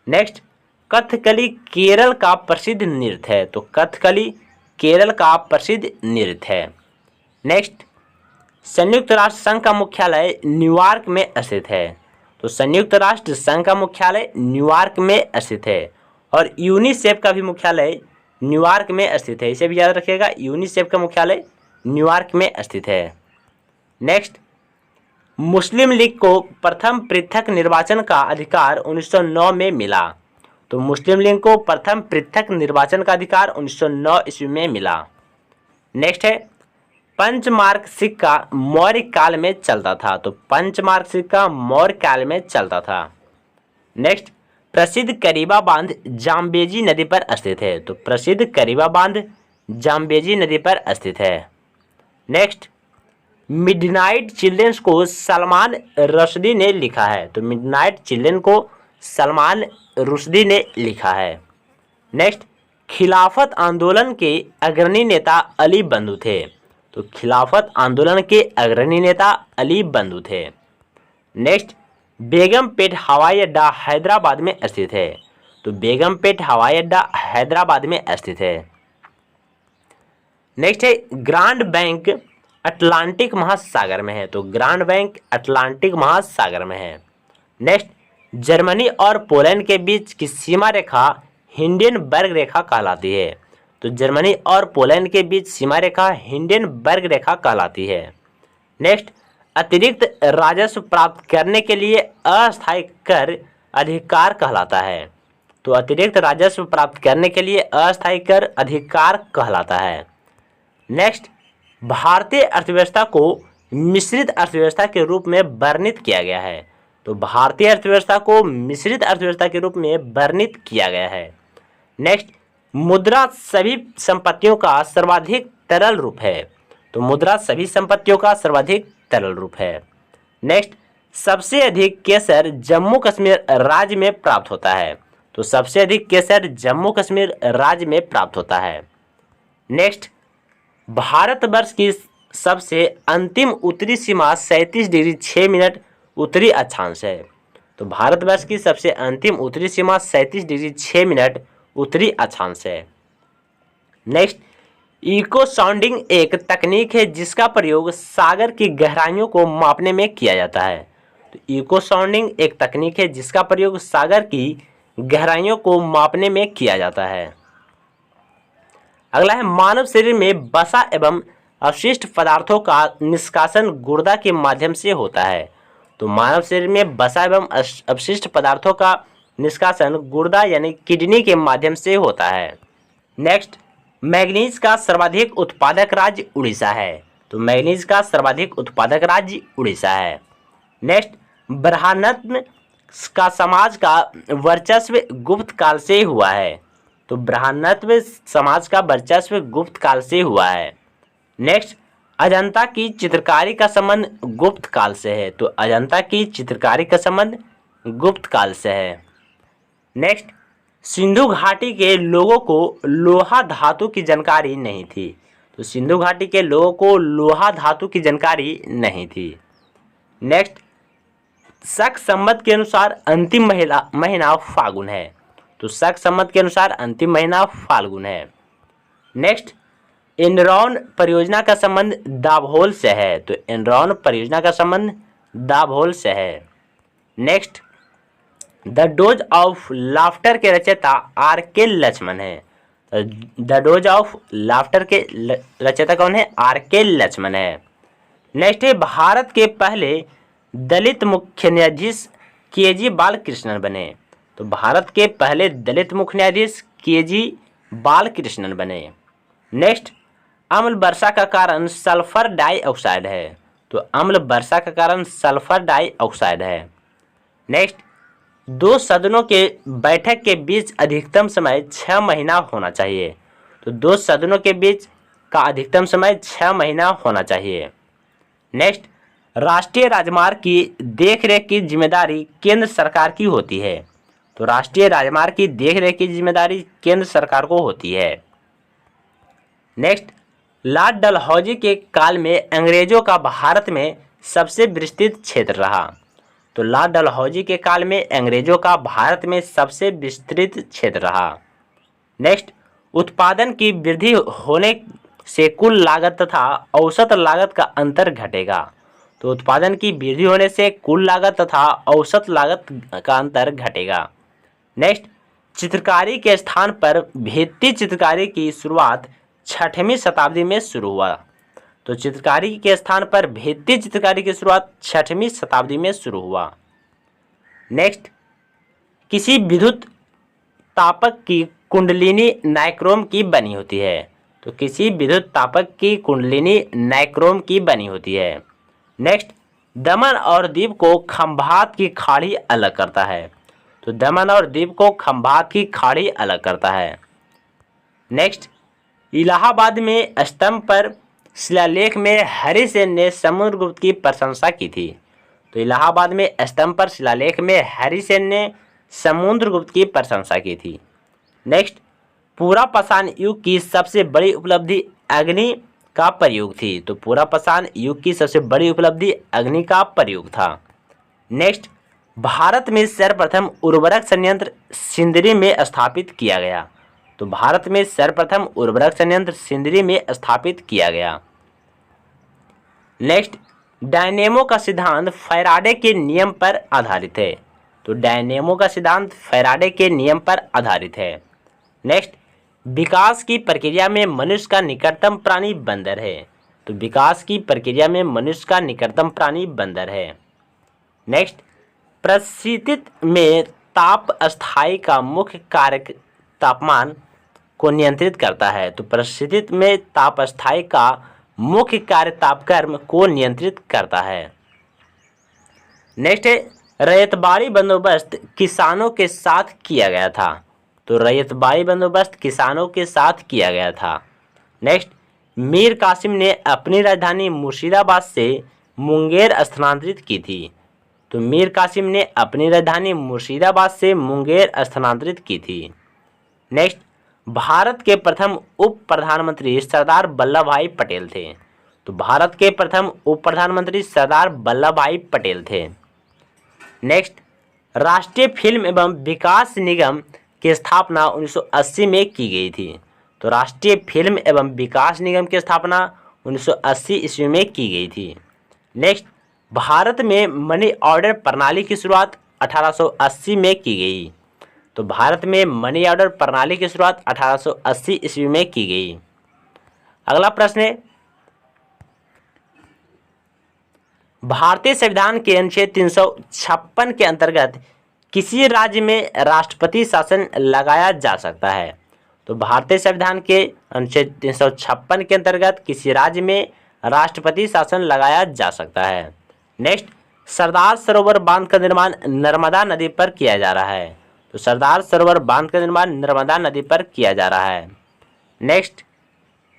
नेक्स्ट, कथकली केरल का प्रसिद्ध नृत्य है। तो कथकली केरल का प्रसिद्ध नृत्य है। नेक्स्ट, संयुक्त राष्ट्र संघ का मुख्यालय न्यूयॉर्क में स्थित है। तो संयुक्त राष्ट्र संघ का मुख्यालय न्यूयॉर्क में स्थित है। और यूनिसेफ का भी मुख्यालय न्यूयॉर्क में स्थित है। इसे भी याद रखिएगा, यूनिसेफ का मुख्यालय न्यूयॉर्क में स्थित है। नेक्स्ट, मुस्लिम लीग को प्रथम पृथक निर्वाचन का अधिकार 1909 में मिला। तो मुस्लिम लीग को प्रथम पृथक निर्वाचन का अधिकार 1909 ईस्वी में मिला। नेक्स्ट है, पंचमार्क सिक्का मौर्य काल में चलता था। तो पंचमार्क सिक्का मौर्य काल में चलता था। नेक्स्ट, प्रसिद्ध करीबा बांध जाम्बेजी नदी पर स्थित है। तो प्रसिद्ध करीबा बांध जाम्बेजी नदी पर स्थित है। नेक्स्ट, मिडनाइट चिल्ड्रंस को सलमान रुश्दी ने लिखा है। तो मिडनाइट चिल्ड्रन को सलमान रुश्दी ने लिखा है। नेक्स्ट, खिलाफत आंदोलन के अग्रणी नेता अली बंधु थे। तो खिलाफत आंदोलन के अग्रणी नेता अली बंधु थे। नेक्स्ट, बेगमपेट हवाई अड्डा हैदराबाद में स्थित है। तो बेगमपेट हवाई अड्डा हैदराबाद में स्थित है। नेक्स्ट है, ग्रांड बैंक अटलांटिक महासागर में है। तो ग्रांड बैंक अटलांटिक महासागर में है। नेक्स्ट, जर्मनी और पोलैंड के बीच की सीमा रेखा हिंडनबर्ग रेखा कहलाती है। तो जर्मनी और पोलैंड के बीच सीमा रेखा हिंडनबर्ग रेखा कहलाती है। नेक्स्ट, अतिरिक्त राजस्व प्राप्त करने के लिए अस्थायी कर अधिकार कहलाता है। तो अतिरिक्त राजस्व प्राप्त करने के लिए अस्थायी कर अधिकार कहलाता है। नेक्स्ट, भारतीय अर्थव्यवस्था को मिश्रित अर्थव्यवस्था के रूप में वर्णित किया गया है। तो भारतीय अर्थव्यवस्था को मिश्रित अर्थव्यवस्था के रूप में वर्णित किया गया है। नेक्स्ट, मुद्रा सभी संपत्तियों का सर्वाधिक तरल रूप है। तो मुद्रा सभी संपत्तियों का सर्वाधिक तरल रूप है। नेक्स्ट, सबसे अधिक केसर जम्मू कश्मीर राज्य में प्राप्त होता है। तो सबसे अधिक केसर जम्मू कश्मीर राज्य में प्राप्त होता है। नेक्स्ट, भारतवर्ष की सबसे अंतिम उत्तरी सीमा 37 डिग्री 6 मिनट उत्तरी अक्षांश है। तो भारतवर्ष की सबसे अंतिम उत्तरी सीमा 37 डिग्री 6 मिनट उत्तरी अक्षांश है। नेक्स्ट, इको साउंडिंग एक तकनीक है जिसका प्रयोग सागर की गहराइयों को मापने में किया जाता है। तो इको साउंडिंग एक तकनीक है जिसका प्रयोग सागर की गहराइयों को मापने में किया जाता है। अगला है मानव शरीर में वसा एवं अवशिष्ट पदार्थों का निष्कासन गुर्दा के माध्यम से होता है। तो मानव शरीर में वसा एवं अवशिष्ट पदार्थों का निष्कासन गुर्दा यानी किडनी के माध्यम से होता है। नेक्स्ट, मैग्नीज का सर्वाधिक उत्पादक राज्य उड़ीसा है। तो मैग्नीज का सर्वाधिक उत्पादक राज्य उड़ीसा है। नेक्स्ट, ब्राह्मणत्व का समाज का वर्चस्व गुप्त काल से हुआ है। तो ब्राह्मणत्व समाज का वर्चस्व गुप्त काल से हुआ है। नेक्स्ट, अजंता की चित्रकारी का संबंध गुप्त काल से है। तो अजंता की चित्रकारी का संबंध गुप्त काल से है। नेक्स्ट, सिंधु घाटी के लोगों को लोहा धातु की जानकारी नहीं थी। तो सिंधु घाटी के लोगों को लोहा धातु की जानकारी नहीं थी। नेक्स्ट, शक संवत के अनुसार अंतिम महीना फाल्गुन है। तो शक संवत के अनुसार अंतिम महीना फाल्गुन है। नेक्स्ट, एनरॉन परियोजना का संबंध दाभोल से है। तो एनरॉन परियोजना का संबंध दाभोल से है। Next, the dose of laughter के रचयिता आर के लक्ष्मण है। द डोज ऑफ लाफ्टर के रचयिता कौन है? आर के लक्ष्मण है। नेक्स्ट है भारत के पहले दलित मुख्य न्यायाधीश के.जी. बालकृष्णन बने। तो भारत के पहले दलित मुख्य न्यायाधीश के.जी. बालकृष्णन बने। नेक्स्ट, अम्ल वर्षा का कारण सल्फर डाइऑक्साइड है। तो अम्ल वर्षा का कारण सल्फर डाइऑक्साइड है। नेक्स्ट, दो सदनों के बैठक के बीच अधिकतम समय 6 महीना होना चाहिए। तो दो सदनों के बीच का अधिकतम समय 6 महीना होना चाहिए। नेक्स्ट, राष्ट्रीय राजमार्ग की देखरेख की जिम्मेदारी केंद्र सरकार की होती है। तो राष्ट्रीय राजमार्ग की देखरेख की जिम्मेदारी केंद्र सरकार को होती है। नेक्स्ट, लॉर्ड डलहौजी के काल में अंग्रेजों का भारत में सबसे विस्तृत क्षेत्र रहा। तो लॉर्ड डलहौजी के काल में अंग्रेजों का भारत में सबसे विस्तृत क्षेत्र रहा। नेक्स्ट, उत्पादन की वृद्धि होने से कुल लागत तथा औसत लागत का अंतर घटेगा। तो उत्पादन की वृद्धि होने से कुल लागत तथा औसत लागत का अंतर घटेगा। नेक्स्ट, चित्रकारी के स्थान पर भित्ति चित्रकारी की शुरुआत 6वीं शताब्दी में शुरू हुआ। तो चित्रकारी के स्थान पर भित्ति चित्रकारी की शुरुआत 6वीं शताब्दी में शुरू हुआ। नेक्स्ट, किसी विद्युत तापक की कुंडलिनी नाइक्रोम की बनी होती है। तो किसी विद्युत तापक की कुंडलिनी नाइक्रोम की बनी होती है। नेक्स्ट, दमन और दीव को खंभात की खाड़ी अलग करता है। तो दमन और दीव को खंभात की खाड़ी अलग करता है। नेक्स्ट, इलाहाबाद में स्तंभ पर शिलालेख में हरिसेन ने समुद्रगुप्त की प्रशंसा की थी। तो इलाहाबाद में स्तंभ पर शिलालेख में हरिसेन ने समुद्रगुप्त की प्रशंसा की थी। नेक्स्ट, पूरा पाषाण युग की सबसे बड़ी उपलब्धि अग्नि का प्रयोग थी। तो पूरा पाषाण युग की सबसे बड़ी उपलब्धि अग्नि का प्रयोग था। नेक्स्ट, भारत में सर्वप्रथम उर्वरक संयंत्र सिंदरी में स्थापित किया गया। तो भारत में सर्वप्रथम उर्वरक संयंत्र सिंदरी में स्थापित किया गया। नेक्स्ट, डायनेमो का सिद्धांत फैराडे के नियम पर आधारित है। तो डायनेमो का सिद्धांत फैराडे के नियम पर आधारित है। नेक्स्ट, विकास की प्रक्रिया में मनुष्य का निकटतम प्राणी बंदर है। तो विकास की प्रक्रिया में मनुष्य का निकटतम प्राणी बंदर है। नेक्स्ट, परिस्थिति में ताप अस्थायी का मुख्य कारक तापमान को नियंत्रित करता है। तो परिस्थिति में ताप अस्थायी का मुख्य कार्य तापक्रम को नियंत्रित करता है। नेक्स्ट है रैयतबाड़ी बंदोबस्त किसानों के साथ किया गया था। तो रैयतबाड़ी बंदोबस्त किसानों के साथ किया गया था। नेक्स्ट, मीर कासिम ने अपनी राजधानी मुर्शिदाबाद से मुंगेर स्थानांतरित की थी। तो मीर कासिम ने अपनी राजधानी मुर्शिदाबाद से मुंगेर स्थानांतरित की थी। नेक्स्ट, भारत के प्रथम उप प्रधानमंत्री सरदार वल्लभ भाई पटेल थे। तो भारत के प्रथम उप प्रधानमंत्री सरदार वल्लभ भाई पटेल थे। नेक्स्ट, राष्ट्रीय फिल्म एवं विकास निगम की स्थापना 1980 में की गई थी। तो राष्ट्रीय फिल्म एवं विकास निगम की स्थापना 1980 ईस्वी में की गई थी। नेक्स्ट, भारत में मनी ऑर्डर प्रणाली की शुरुआत 1880 में की गई। तो भारत में मनी ऑर्डर प्रणाली की शुरुआत 1880 ईस्वी में की गई। अगला प्रश्न है, भारतीय संविधान के अनुच्छेद 356 के अंतर्गत किसी राज्य में राष्ट्रपति शासन लगाया जा सकता है। तो भारतीय संविधान के अनुच्छेद 356 के अंतर्गत किसी राज्य में राष्ट्रपति शासन लगाया जा सकता है। नेक्स्ट, सरदार सरोवर बांध का निर्माण नर्मदा नदी पर किया जा रहा है। तो सरदार सरोवर बांध का निर्माण नर्मदा नदी पर किया जा रहा है। नेक्स्ट,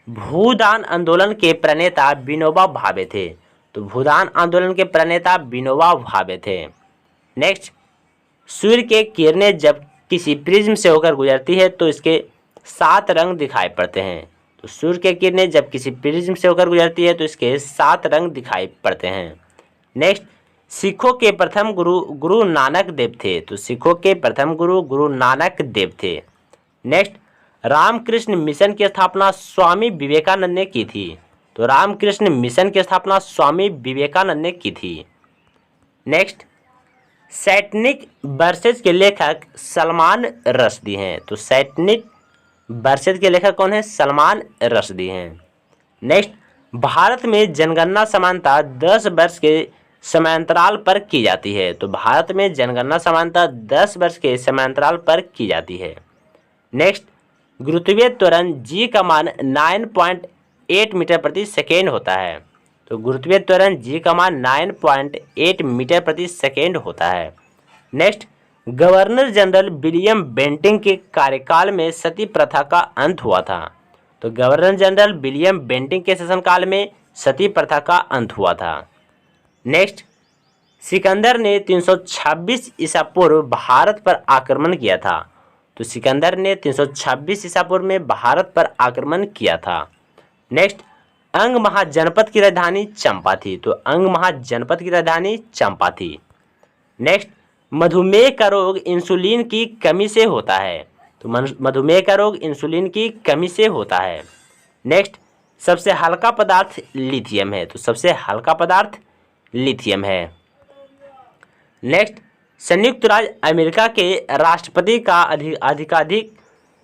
भूदान आंदोलन के प्रणेता विनोबा भावे थे। तो भूदान आंदोलन के प्रणेता विनोबा भावे थे। नेक्स्ट, सूर्य के किरणें जब किसी प्रिज्म से होकर गुजरती है तो इसके 7 रंग दिखाई पड़ते हैं। तो सूर्य के किरणें जब किसी प्रिज्म से होकर गुजरती है तो इसके 7 रंग दिखाई पड़ते हैं। नेक्स्ट, सिखों के प्रथम गुरु नानक देव थे। तो सिखों के प्रथम गुरु नानक देव थे। नेक्स्ट, रामकृष्ण मिशन की स्थापना स्वामी विवेकानंद ने की थी। तो रामकृष्ण मिशन की स्थापना स्वामी विवेकानंद ने की थी। नेक्स्ट, सैटनिक वर्सेज के लेखक सलमान रश्दी हैं। तो सैटनिक वर्सेज के लेखक कौन है? सलमान रश्दी हैं। नेक्स्ट, भारत में जनगणना समानता 10 वर्ष के समयांतराल पर की जाती है। तो भारत में जनगणना समानता 10 वर्ष के समयांतराल पर की जाती है। नेक्स्ट, गुरुत्वीय त्वरण जी का मान 9.8 मीटर प्रति सेकेंड होता है। तो गुरुत्वीय त्वरण जी का मान 9.8 मीटर प्रति सेकेंड होता है। Next, governor general William Bentinck के कार्यकाल में सती प्रथा का अंत हुआ था। तो गवर्नर जनरल विलियम बेंटिंक के शासनकाल में सती प्रथा का अंत हुआ था। नेक्स्ट, सिकंदर ने 326 ईसा पूर्व भारत पर आक्रमण किया था। तो सिकंदर ने 326 ईसा पूर्व में भारत पर आक्रमण किया था। नेक्स्ट, अंग महाजनपद की राजधानी चंपा थी। तो अंग महाजनपद की राजधानी चंपा थी। नेक्स्ट, मधुमेह का रोग इंसुलिन की कमी से होता है। तो मधुमेह का रोग इंसुलिन की कमी से होता है। नेक्स्ट, सबसे हल्का पदार्थ लिथियम है। तो सबसे हल्का पदार्थ लिथियम है। नेक्स्ट, संयुक्त राज्य अमेरिका के राष्ट्रपति का अधिकाधिक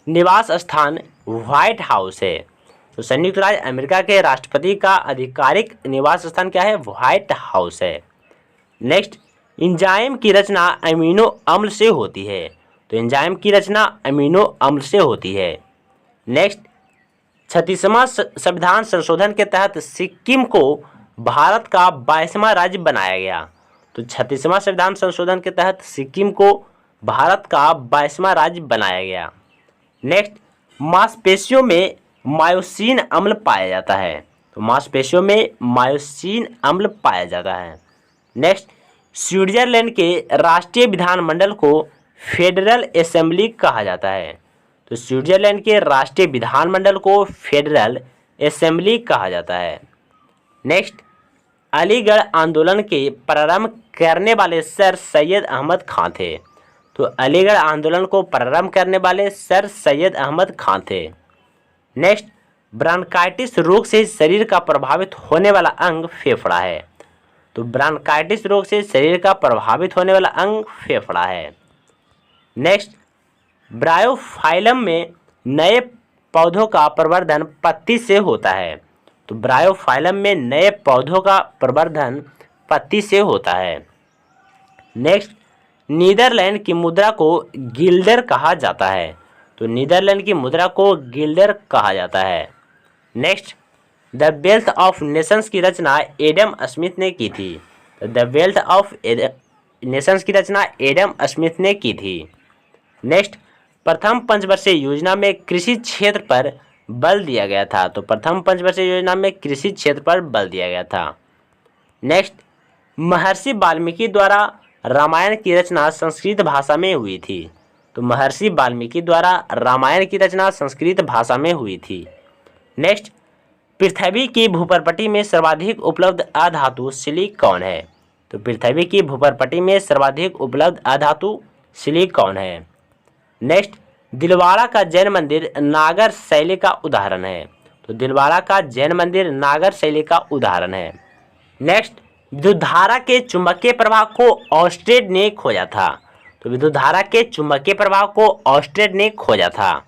निवास स्थान व्हाइट हाउस है। तो संयुक्त राज्य अमेरिका के राष्ट्रपति का आधिकारिक निवास स्थान क्या है? व्हाइट हाउस है। नेक्स्ट, एंजाइम की रचना अमीनो अम्ल से होती है। तो एंजाइम की रचना अमीनो अम्ल से होती है। नेक्स्ट, 36वां संविधान संशोधन के तहत सिक्किम को भारत का 22वां राज्य बनाया गया। तो 36वां संविधान संशोधन के तहत सिक्किम को भारत का 22वां राज्य बनाया गया। नेक्स्ट, मांसपेशियों में मायोसिन अम्ल पाया जाता है। तो मांसपेशियों में मायोसिन अम्ल पाया जाता है। नेक्स्ट, स्विट्जरलैंड के राष्ट्रीय विधानमंडल को फेडरल असेंबली कहा जाता है। तो स्विट्जरलैंड के राष्ट्रीय विधानमंडल को फेडरल असेंबली कहा जाता है। नेक्स्ट, अलीगढ़ आंदोलन के प्रारंभ करने वाले सर सैयद अहमद खां थे। तो अलीगढ़ आंदोलन को प्रारंभ करने वाले सर सैयद अहमद खां थे। नेक्स्ट, ब्रांकाइटिस रोग से शरीर का प्रभावित होने वाला अंग फेफड़ा है। तो ब्रांकाइटिस रोग से शरीर का प्रभावित होने वाला अंग फेफड़ा है। नेक्स्ट, ब्रायोफाइलम में नए पौधों का प्रवर्धन पत्ती से होता है। तो ब्रायोफाइलम में नए पौधों का प्रवर्धन पत्ती से होता है। नेक्स्ट, नीदरलैंड की मुद्रा को गिल्डर कहा जाता है। तो नीदरलैंड की मुद्रा को गिल्डर कहा जाता है। Next, the wealth of Nations की रचना एडम स्मिथ ने की थी। तो द वेल्थ ऑफ नेशंस की रचना एडम स्मिथ ने की थी। नेक्स्ट, प्रथम पंचवर्षीय योजना में कृषि क्षेत्र पर बल दिया गया था। तो प्रथम पंचवर्षीय योजना में कृषि क्षेत्र पर बल दिया गया था। नेक्स्ट, महर्षि वाल्मीकि द्वारा रामायण की रचना संस्कृत भाषा में हुई थी। तो महर्षि वाल्मीकि द्वारा रामायण की रचना संस्कृत भाषा में हुई थी। नेक्स्ट, पृथ्वी की भूपरपट्टी में सर्वाधिक उपलब्ध अधातु सिलिकॉन है। तो पृथ्वी की भूपरपट्टी में सर्वाधिक उपलब्ध अधातु सिलिकॉन है। नेक्स्ट, दिलवाड़ा का जैन मंदिर नागर शैली का उदाहरण है। तो दिलवाड़ा का जैन मंदिर नागर शैली का उदाहरण है। नेक्स्ट, विद्युत धारा के चुंबकीय प्रवाह को ऑस्टेड ने खोजा था। तो विद्युत धारा के चुंबकीय प्रभाव को ऑर्स्टेड ने खोजा था।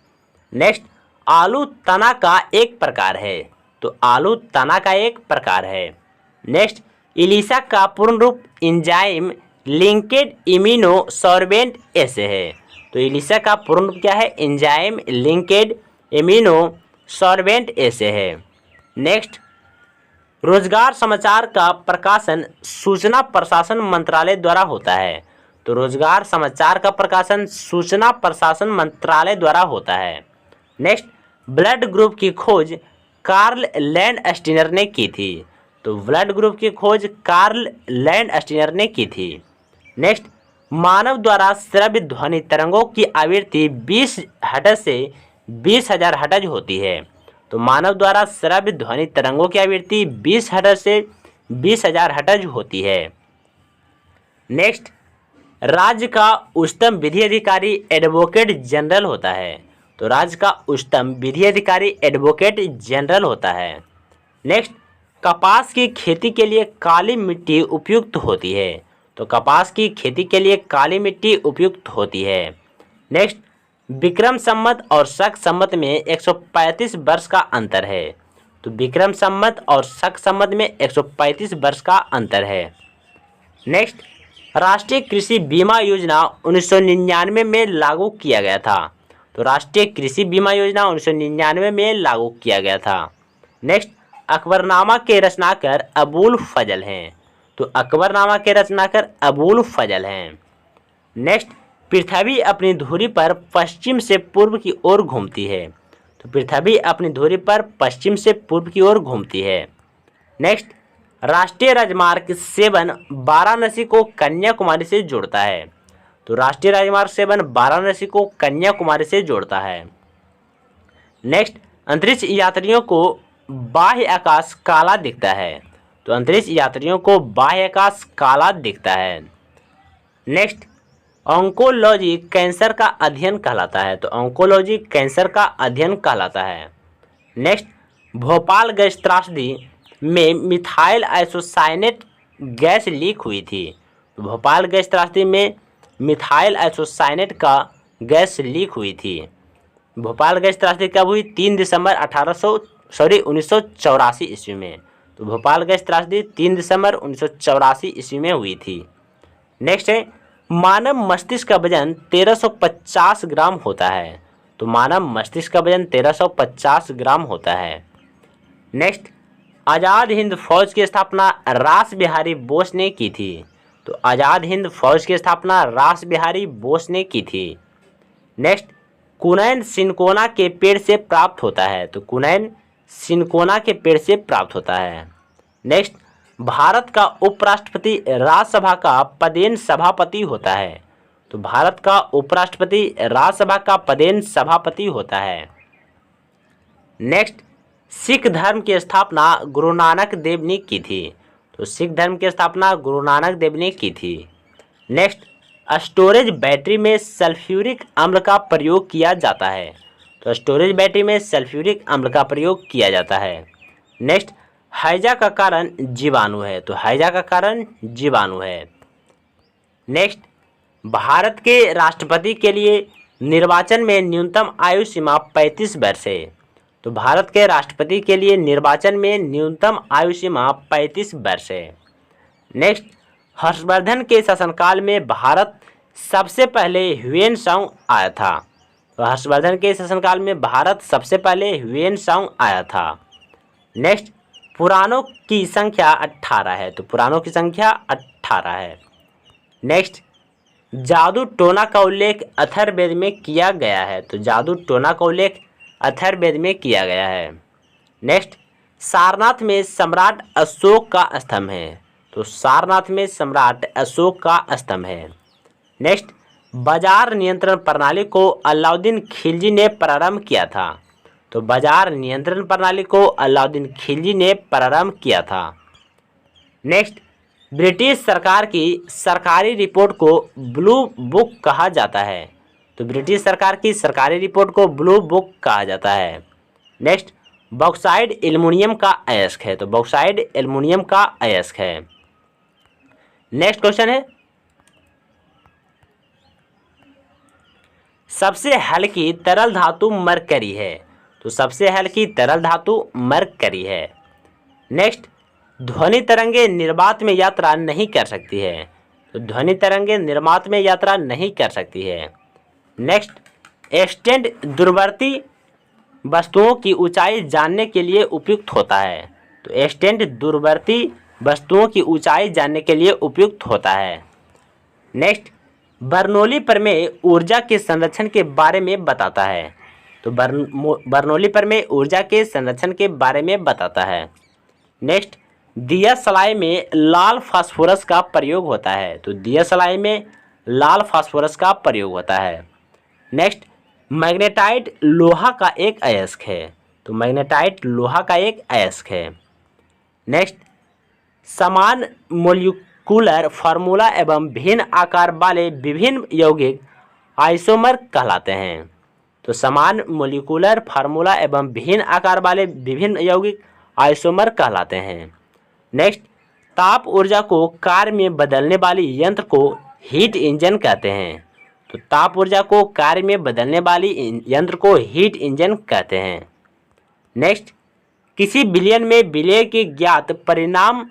नेक्स्ट, आलू तना का एक प्रकार है। तो आलू तना का एक प्रकार है। नेक्स्ट, इलिसा का पूर्ण रूप एंजाइम लिंकेड इम्यूनो सॉर्बेंट ऐसे है। तो इलिसा का पूर्ण रूप क्या है? एंजाइम लिंकेड इम्यूनो सॉर्बेंट ऐसे है। नेक्स्ट, रोजगार समाचार का प्रकाशन सूचना प्रशासन मंत्रालय द्वारा होता है। तो रोजगार समाचार का प्रकाशन सूचना प्रशासन मंत्रालय द्वारा होता है। नेक्स्ट, ब्लड ग्रुप की खोज कार्ल लैंडस्टीनर ने की थी। तो ब्लड ग्रुप की खोज कार्ल लैंडस्टीनर ने की थी। नेक्स्ट, मानव द्वारा श्रव्य ध्वनि तरंगों की आवृत्ति 20 हर्ट्ज से 20,000 हर्ट्ज होती है। तो मानव द्वारा श्रव्य ध्वनि तरंगों की आवृत्ति 20 हर्ट्ज से 20,000 हर्ट्ज होती है। नेक्स्ट, राज्य का उच्चतम विधि अधिकारी एडवोकेट जनरल होता है। तो राज्य का उच्चतम विधि अधिकारी एडवोकेट जनरल होता है। नेक्स्ट, कपास की खेती के लिए काली मिट्टी उपयुक्त होती है। तो कपास की खेती के लिए काली मिट्टी उपयुक्त होती है। नेक्स्ट, विक्रम संवत और शक संवत में 135 वर्ष का अंतर है। तो विक्रम संवत और शक संवत में 135 वर्ष का अंतर है। नेक्स्ट, राष्ट्रीय कृषि बीमा योजना 1999 में लागू किया गया था। तो राष्ट्रीय कृषि बीमा योजना 1999 में लागू किया गया था। नेक्स्ट, अकबरनामा के रचनाकार अबुल फजल हैं। तो अकबरनामा के रचनाकार अबुल फजल हैं। नेक्स्ट, पृथ्वी अपनी धुरी पर पश्चिम से पूर्व की ओर घूमती है। तो पृथ्वी अपनी धुरी पर पश्चिम से पूर्व की ओर घूमती है। नेक्स्ट, राष्ट्रीय राजमार्ग 7 वाराणसी को कन्याकुमारी से जोड़ता है। तो राष्ट्रीय राजमार्ग 7 वाराणसी को कन्याकुमारी से जोड़ता है। नेक्स्ट, अंतरिक्ष यात्रियों को बाह्य आकाश काला दिखता है। तो अंतरिक्ष यात्रियों को बाह्य आकाश काला दिखता है। नेक्स्ट, ऑन्कोलॉजी कैंसर का अध्ययन कहलाता है। तो ऑन्कोलॉजी कैंसर का अध्ययन कहलाता है। नेक्स्ट, भोपाल गैस त्रासदी में मिथाइल आइसोसाइनेट गैस लीक हुई थी। तो भोपाल गैस त्रासदी में मिथाइल आइसोसाइनेट का गैस लीक हुई थी। भोपाल गैस त्रासदी कब हुई? 3 दिसंबर 1984 ईस्वी में। तो भोपाल गैस त्रासदी 3 दिसंबर 1984 ईस्वी में हुई थी। नेक्स्ट है, मानव मस्तिष्क का वजन 1350 ग्राम होता है। तो मानव मस्तिष्क का वजन 1350 ग्राम होता है। नेक्स्ट, आज़ाद हिंद फौज की स्थापना रास बिहारी बोस ने की थी। तो आज़ाद हिंद फौज की स्थापना रास बिहारी बोस ने की थी। नेक्स्ट, कुनैन सिनकोना के पेड़ से प्राप्त होता है। तो कुनैन सिनकोना के पेड़ से प्राप्त होता है। नेक्स्ट, भारत का उपराष्ट्रपति राज्यसभा का पदेन सभापति होता है। तो भारत का उपराष्ट्रपति राज्यसभा का पदेन सभापति होता है। नेक्स्ट, सिख धर्म की स्थापना गुरु नानक देव ने की थी। तो सिख धर्म की स्थापना गुरु नानक देव ने की थी। नेक्स्ट, स्टोरेज बैटरी में सल्फ्यूरिक अम्ल का प्रयोग किया जाता है। तो स्टोरेज बैटरी में सल्फ्यूरिक अम्ल का प्रयोग किया जाता है। नेक्स्ट, हैजा का कारण जीवाणु है। तो हैजा का कारण जीवाणु है। नेक्स्ट, भारत के राष्ट्रपति के लिए निर्वाचन में न्यूनतम आयु सीमा 35 वर्ष है। तो भारत के राष्ट्रपति के लिए निर्वाचन में न्यूनतम आयु सीमा 35 वर्ष है। नेक्स्ट, हर्षवर्धन के शासनकाल में भारत सबसे पहले ह्यूएन सांग आया था। तो हर्षवर्धन के शासनकाल में भारत सबसे पहले ह्यूएन सांग आया था। नेक्स्ट, पुराणों की संख्या 18 है। तो पुराणों की संख्या 18 है। नेक्स्ट, जादू टोना का उल्लेख अथर्ववेद में किया गया है। तो जादू टोना का उल्लेख अथर्ववेद में किया गया है। नेक्स्ट, सारनाथ में सम्राट अशोक का स्तंभ है। तो सारनाथ में सम्राट अशोक का स्तंभ है। नेक्स्ट, बाजार नियंत्रण प्रणाली को अलाउद्दीन खिलजी ने प्रारंभ किया था। तो बाजार नियंत्रण प्रणाली को अलाउद्दीन खिलजी ने प्रारंभ किया था। नेक्स्ट, ब्रिटिश सरकार की सरकारी रिपोर्ट को ब्लू बुक कहा जाता है। तो ब्रिटिश सरकार की सरकारी रिपोर्ट को ब्लू बुक कहा जाता है। नेक्स्ट, बॉक्साइड एल्युमिनियम का अयस्क है। तो बॉक्साइड एल्युमिनियम का अयस्क है। नेक्स्ट क्वेश्चन है, सबसे हल्की तरल धातु मरकरी है। तो सबसे हल्की तरल धातु मरकरी है। नेक्स्ट, ध्वनि तरंगे निर्वात में यात्रा नहीं कर सकती है। तो ध्वनि तरंगे निर्वात में यात्रा नहीं कर सकती है। नेक्स्ट, एक्सटेंड दूरवर्ती वस्तुओं की ऊंचाई जानने के लिए उपयुक्त होता है। तो एक्सटेंड दूरवर्ती वस्तुओं की ऊंचाई जानने के लिए उपयुक्त होता है। नेक्स्ट, बर्नौली प्रमेय ऊर्जा के संरक्षण के बारे में बताता है। तो बर्नौली प्रमेय ऊर्जा के संरक्षण के बारे में बताता है। नेक्स्ट, दिया सलाई में लाल फास्फोरस का प्रयोग होता है। तो दिया सलाई में लाल फास्फोरस का प्रयोग होता है। नेक्स्ट, मैग्नेटाइट लोहा का एक अयस्क है। तो मैग्नेटाइट लोहा का एक अयस्क है। नेक्स्ट, समान मोलिकुलर फार्मूला एवं भिन्न आकार वाले विभिन्न यौगिक आइसोमर कहलाते हैं। तो समान मोलिकुलर फार्मूला एवं भिन्न आकार वाले विभिन्न यौगिक आइसोमर कहलाते हैं। नेक्स्ट, ताप ऊर्जा को कार्य में बदलने वाली यंत्र को हीट इंजन कहते हैं। तो ताप ऊर्जा को कार्य में बदलने वाली यंत्र को हीट इंजन कहते हैं। नेक्स्ट, किसी विलयन में विलय के ज्ञात परिणाम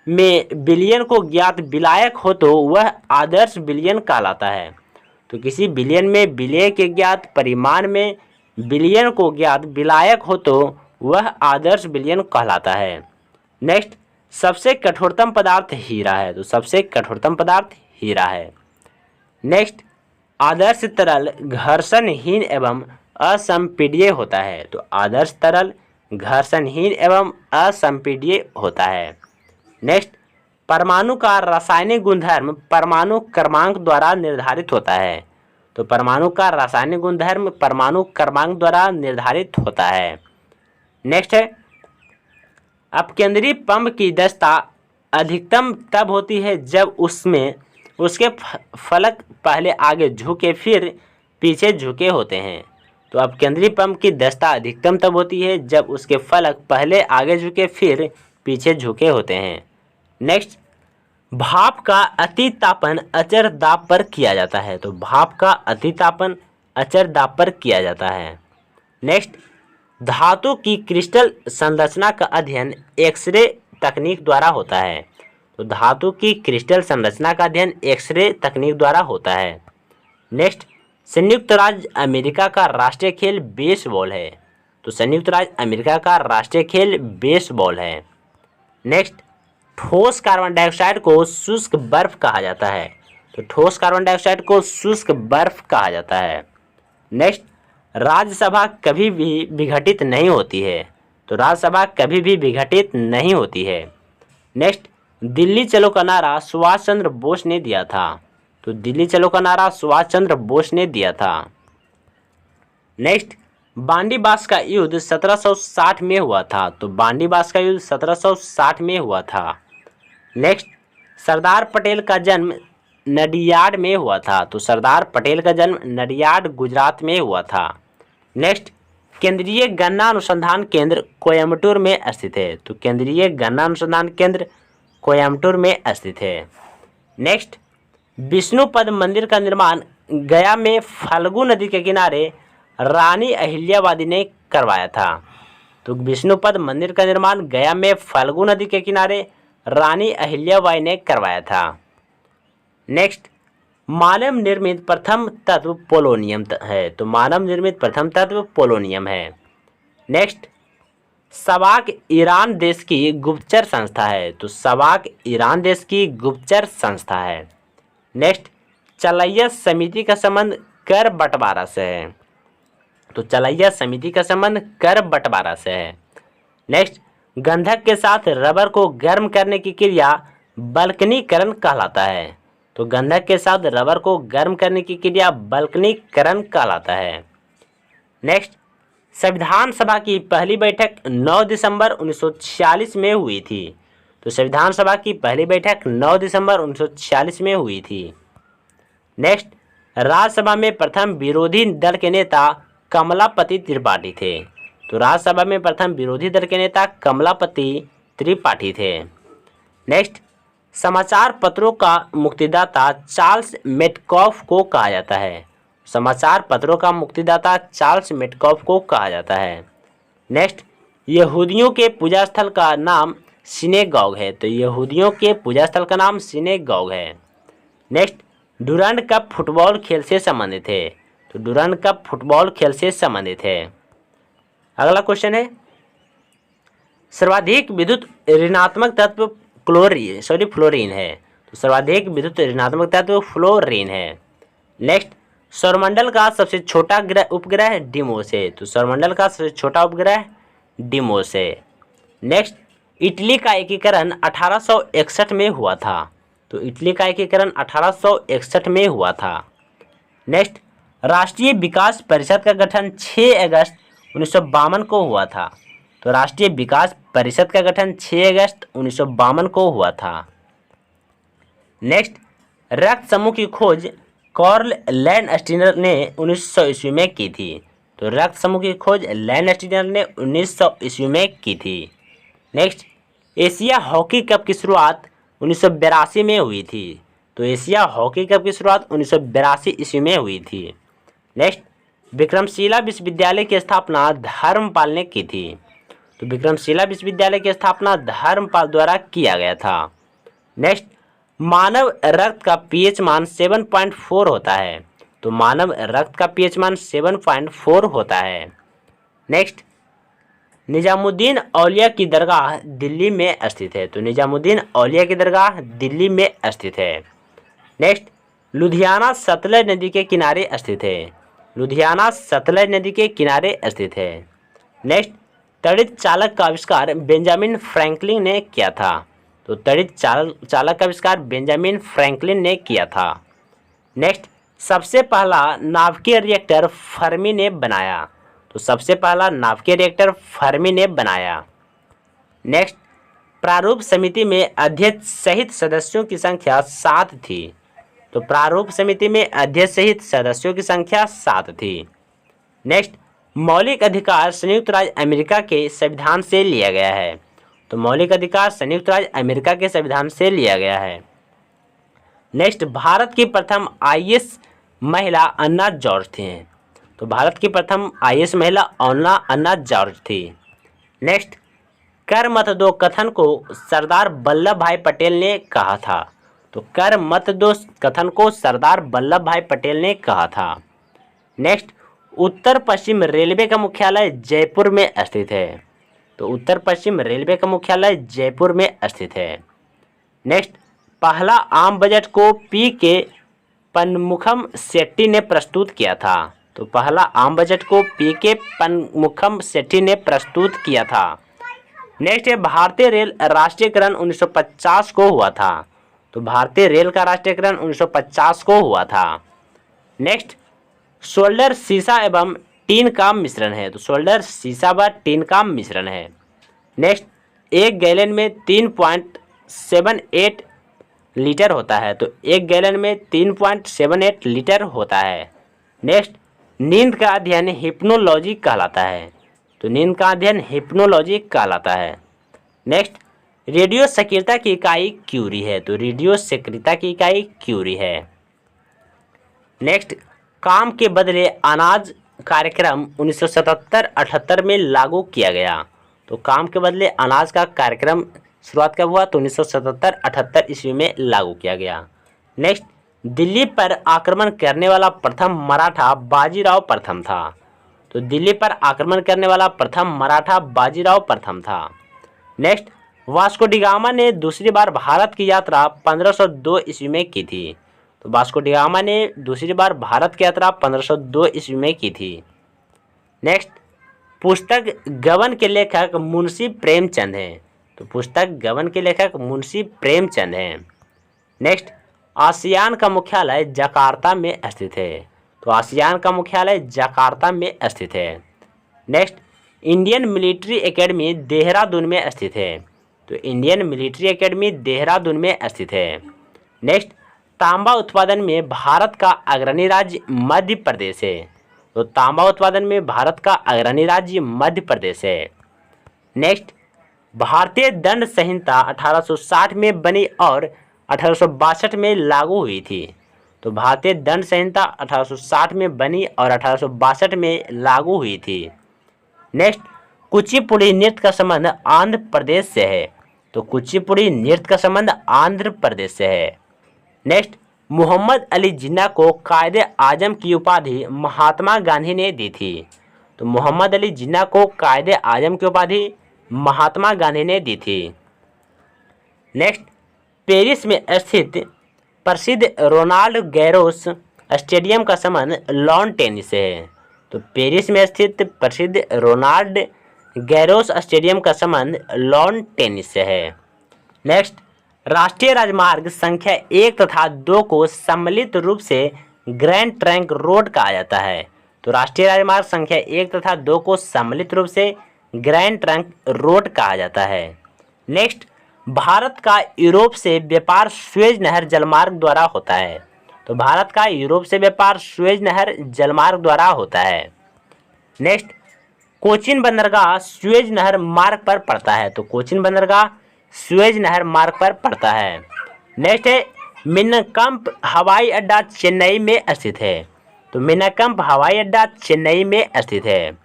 में विलयन को ज्ञात विलायक हो तो वह आदर्श विलयन कहलाता है। तो किसी विलयन में विलय के ज्ञात परिमाण में विलयन को ज्ञात विलायक हो तो वह आदर्श विलयन कहलाता है। नेक्स्ट, सबसे कठोरतम पदार्थ हीरा है। तो सबसे कठोरतम पदार्थ हीरा है। नेक्स्ट, आदर्श तरल घर्षणहीन एवं असंपीड्य होता है। तो आदर्श तरल घर्षणहीन एवं असंपीड्य होता है। नेक्स्ट, परमाणु का रासायनिक गुणधर्म परमाणु क्रमांक द्वारा निर्धारित होता है। तो परमाणु का रासायनिक गुणधर्म परमाणु क्रमांक द्वारा निर्धारित होता है। नेक्स्ट है, अपकेंद्री पंप की दक्षता अधिकतम तब होती है जब उसमें उसके फलक पहले आगे झुके फिर पीछे झुके होते हैं। तो अपकेंद्री पंप की दक्षता अधिकतम तब होती है जब उसके फलक पहले आगे झुके फिर पीछे झुके होते हैं। नेक्स्ट, भाप का अतितापन अचर दाब पर किया जाता है। तो भाप का अतितापन अचर दाब पर किया जाता है। नेक्स्ट, धातु की क्रिस्टल संरचना का अध्ययन एक्सरे तकनीक द्वारा होता है। तो धातु की क्रिस्टल संरचना का अध्ययन एक्सरे तकनीक द्वारा होता है। नेक्स्ट, संयुक्त राज्य अमेरिका का राष्ट्रीय खेल बेसबॉल है। तो संयुक्त राज्य अमेरिका का राष्ट्रीय खेल बेसबॉल है। नेक्स्ट, ठोस कार्बन डाइऑक्साइड को शुष्क बर्फ कहा जाता है। तो ठोस कार्बन डाइऑक्साइड को शुष्क बर्फ कहा जाता है। नेक्स्ट, राज्यसभा कभी भी विघटित नहीं होती है। तो राज्यसभा कभी भी विघटित नहीं होती है। नेक्स्ट, दिल्ली चलो का नारा सुभाष चंद्र बोस ने दिया था। तो दिल्ली चलो का नारा सुभाष चंद्र बोस ने दिया था। नेक्स्ट, बांडीबास का युद्ध 1760 में हुआ था। तो बांडीबास का युद्ध 1760 में हुआ था। नेक्स्ट, सरदार पटेल का जन्म नडियाड में हुआ था। तो सरदार पटेल का जन्म नडियाड गुजरात में हुआ था। नेक्स्ट, केंद्रीय गन्ना अनुसंधान केंद्र कोयम्बटूर में स्थित है। तो केंद्रीय गन्ना अनुसंधान केंद्र कोयम्बटूर में स्थित है। नेक्स्ट, विष्णुपद मंदिर का निर्माण गया में फल्गु नदी के किनारे रानी अहिल्याबाई ने करवाया था। तो विष्णुपद मंदिर का निर्माण गया में फल्गु नदी के किनारे रानी अहिल्याबाई ने करवाया था। नेक्स्ट, मानव निर्मित प्रथम तत्व पोलोनियम है। तो मानव निर्मित प्रथम तत्व पोलोनियम है। नेक्स्ट, सबाक ईरान देश की गुप्तचर संस्था है। तो सबाक ईरान देश की गुप्तचर संस्था है। नेक्स्ट, चलैया समिति का संबंध कर बंटवारा से है। तो चलैया समिति का संबंध कर बंटवारा से है। नेक्स्ट, गंधक के साथ रबर को गर्म करने की क्रिया बल्कनीकरण कहलाता है। तो गंधक के साथ रबर को गर्म करने की क्रिया बल्कनीकरण कहलाता है। नेक्स्ट, संविधान सभा की पहली बैठक 9 दिसंबर 1946 में हुई थी। तो संविधान सभा की पहली बैठक 9 दिसंबर 1946 में हुई थी। नेक्स्ट, राज्यसभा में प्रथम विरोधी दल के नेता कमलापति त्रिपाठी थे। तो राज्यसभा में प्रथम विरोधी दल के नेता कमलापति त्रिपाठी थे। नेक्स्ट, समाचार पत्रों का मुक्तिदाता चार्ल्स मेटकॉफ को कहा जाता है। समाचार पत्रों का मुक्तिदाता चार्ल्स मेटकॉफ को कहा जाता है। नेक्स्ट, यहूदियों के पूजा स्थल का नाम सिनेगॉग है। तो यहूदियों के पूजा स्थल का नाम सिनेगॉग है। नेक्स्ट, डुरंड कप फुटबॉल खेल से संबंधित है। तो डुरंड कप फुटबॉल खेल से संबंधित है। अगला क्वेश्चन है, सर्वाधिक विद्युत ऋणात्मक तत्व फ्लोरीन है। तो सर्वाधिक विद्युत ऋणात्मक तत्व फ्लोरीन है। नेक्स्ट, सौरमंडल का सबसे छोटा उपग्रह डिमोस है। तो सौरमंडल का सबसे छोटा उपग्रह डिमोस है। नेक्स्ट, इटली का एकीकरण 1861 में हुआ था। तो इटली का एकीकरण 1861 में हुआ था। नेक्स्ट, राष्ट्रीय विकास परिषद का गठन 6 अगस्त 1952 को हुआ था। तो राष्ट्रीय विकास परिषद का गठन 6 अगस्त 1952 को हुआ था। नेक्स्ट, रक्त समूह की खोज कार्ल लैंडस्टीनर ने 1900 ईस्वी में की थी। तो रक्त समूह की खोज लैंडस्टीनर ने 1900 ईस्वी में की थी। नेक्स्ट, एशिया हॉकी कप की शुरुआत 1982 में हुई थी। तो एशिया हॉकी कप की शुरुआत 1982 ईस्वी में हुई थी। नेक्स्ट, विक्रमशिला विश्वविद्यालय की स्थापना धर्मपाल ने की थी। तो विक्रमशिला विश्वविद्यालय की स्थापना धर्मपाल द्वारा किया गया था। नेक्स्ट, मानव रक्त का पीएच मान 7.4 होता है। तो मानव रक्त का पीएच मान 7.4 होता है। नेक्स्ट, निजामुद्दीन औलिया की दरगाह दिल्ली में स्थित है। तो निजामुद्दीन औलिया की दरगाह दिल्ली में स्थित है। नेक्स्ट, लुधियाना सतलज नदी के किनारे स्थित है। लुधियाना सतलज नदी के किनारे स्थित है। नेक्स्ट, तड़ित चालक का आविष्कार बेंजामिन फ्रैंकलिन ने किया था। तो तड़ित चालक का आविष्कार बेंजामिन फ्रैंकलिन ने किया था। नेक्स्ट, सबसे पहला नाभिकीय रिएक्टर फर्मी ने बनाया। तो सबसे पहला नाभिकीय रिएक्टर फर्मी ने बनाया। नेक्स्ट, प्रारूप समिति में अध्यक्ष सहित सदस्यों की संख्या 7 थी। तो प्रारूप समिति में अध्यक्ष सहित सदस्यों की संख्या 7 थी। नेक्स्ट, मौलिक अधिकार संयुक्त राज्य अमेरिका के संविधान से लिया गया है। तो मौलिक अधिकार संयुक्त राज्य अमेरिका के संविधान से लिया गया है। नेक्स्ट, भारत की प्रथम आईएएस महिला अन्ना जॉर्ज थी। तो भारत की प्रथम आईएएस महिला अन्ना जॉर्ज थी। नेक्स्ट, कर मत दो कथन को सरदार वल्लभ भाई पटेल ने कहा था। तो कर मत दो कथन को सरदार वल्लभ भाई पटेल ने कहा था। नेक्स्ट, उत्तर पश्चिम रेलवे का मुख्यालय जयपुर में स्थित है। तो उत्तर पश्चिम रेलवे का मुख्यालय जयपुर में स्थित है। नेक्स्ट, पहला आम बजट को पी के पनमुखम सेट्टी ने प्रस्तुत किया था। तो पहला आम बजट को पी के पनमुखम सेट्टी ने प्रस्तुत किया था। नेक्स्ट है, भारतीय रेल राष्ट्रीयकरण 1950 को हुआ था। तो भारतीय रेल का राष्ट्रीयकरण 1950 को हुआ था। नेक्स्ट, सोल्डर सीसा एवं टीन का मिश्रण है। तो सोल्डर सीसा व टीन का मिश्रण है। नेक्स्ट, एक गैलन में 3.78 लीटर होता है। तो एक गैलन में 3.78 लीटर होता है। नेक्स्ट, नींद का अध्ययन हिप्नोलॉजी कहलाता है। तो नींद का अध्ययन हिप्नोलॉजी कहलाता है। नेक्स्ट, रेडियो सक्रियता की इकाई क्यूरी है। तो रेडियो सक्रियता की इकाई क्यूरी है। नेक्स्ट, काम के बदले अनाज कार्यक्रम 1977-78 में लागू किया गया। तो काम के बदले अनाज का कार्यक्रम शुरुआत कब हुआ? तो 1977-78 ईस्वी में लागू किया गया। नेक्स्ट, दिल्ली पर आक्रमण करने वाला प्रथम मराठा बाजीराव प्रथम था। तो दिल्ली पर आक्रमण करने वाला प्रथम मराठा बाजीराव प्रथम था। नेक्स्ट, वास्को डी गामा ने दूसरी बार भारत की यात्रा 1502 ईस्वी में की थी। तो वास्को डी गामा ने दूसरी बार भारत की यात्रा 1502 ईस्वी में की थी। नेक्स्ट, पुस्तक गबन के लेखक मुंशी प्रेमचंद हैं। तो पुस्तक गबन के लेखक मुंशी प्रेमचंद हैं। नेक्स्ट, आसियान का मुख्यालय जकार्ता में स्थित है। तो आसियान का मुख्यालय जकार्ता में स्थित है। Next, Indian military academy Dehradun में स्थित है। तो इंडियन मिलिट्री एकेडमी देहरादून में स्थित है। नेक्स्ट, तांबा उत्पादन में भारत का अग्रणी राज्य मध्य प्रदेश है। तो तांबा उत्पादन में भारत का अग्रणी राज्य मध्य प्रदेश है। नेक्स्ट, भारतीय दंड संहिता 1860 में बनी और 1862 में लागू हुई थी। तो भारतीय दंड संहिता 1860 में बनी और 1862 में लागू हुई थी। नेक्स्ट, कुचिपुड़ी नृत्य का संबंध आंध्र प्रदेश से है। तो कुचिपुड़ी नृत्य का संबंध आंध्र प्रदेश से है। नेक्स्ट, मोहम्मद अली जिन्ना को कायदे आजम की उपाधि महात्मा गांधी ने दी थी। तो मोहम्मद अली जिन्ना को कायदे आजम की उपाधि महात्मा गांधी ने दी थी। नेक्स्ट, पेरिस में स्थित प्रसिद्ध रोनाल्ड गैरोस स्टेडियम का संबंध लॉन टेनिस से है। तो पेरिस में स्थित प्रसिद्ध रोनाल्ड गैरोस स्टेडियम का संबंध लॉन टेनिस से है। नेक्स्ट, राष्ट्रीय राजमार्ग संख्या 1 तथा 2 को सम्मिलित रूप से ग्रैंड ट्रंक रोड कहा जाता है। तो राष्ट्रीय राजमार्ग संख्या 1 तथा 2 को सम्मिलित रूप से ग्रैंड ट्रंक रोड कहा जाता है। नेक्स्ट, भारत का यूरोप से व्यापार सुएज नहर जलमार्ग द्वारा होता है। तो भारत का यूरोप से व्यापार सुएज नहर जलमार्ग द्वारा होता है। नेक्स्ट, कोचिन बंदरगाह सुएज नहर मार्ग पर पड़ता है। तो कोचिन बंदरगाह सुएज नहर मार्ग पर पड़ता है। नेक्स्ट है मिन्नकंप हवाई अड्डा चेन्नई में स्थित है। तो मिन्नकंप हवाई अड्डा चेन्नई में स्थित है।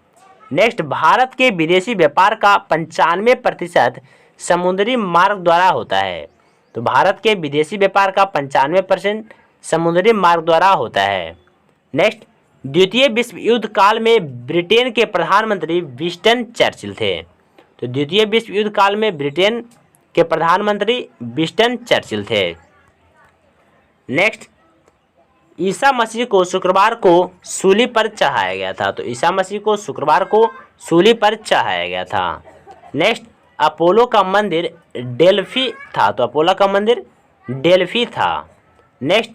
नेक्स्ट, भारत के विदेशी व्यापार का 95% समुद्री मार्ग द्वारा होता है। तो भारत के विदेशी व्यापार का 95% समुद्री मार्ग द्वारा होता है। नेक्स्ट, द्वितीय विश्व युद्ध काल में ब्रिटेन के प्रधानमंत्री विंस्टन चर्चिल थे। तो द्वितीय विश्व युद्ध काल में ब्रिटेन के प्रधानमंत्री विंस्टन चर्चिल थे। नेक्स्ट, ईसा मसीह को शुक्रवार को सूली पर चढ़ाया गया था। तो ईसा मसीह को शुक्रवार को सूली पर चढ़ाया गया था। नेक्स्ट, अपोलो का मंदिर डेल्फी था। तो अपोलो का मंदिर डेल्फी था। नेक्स्ट,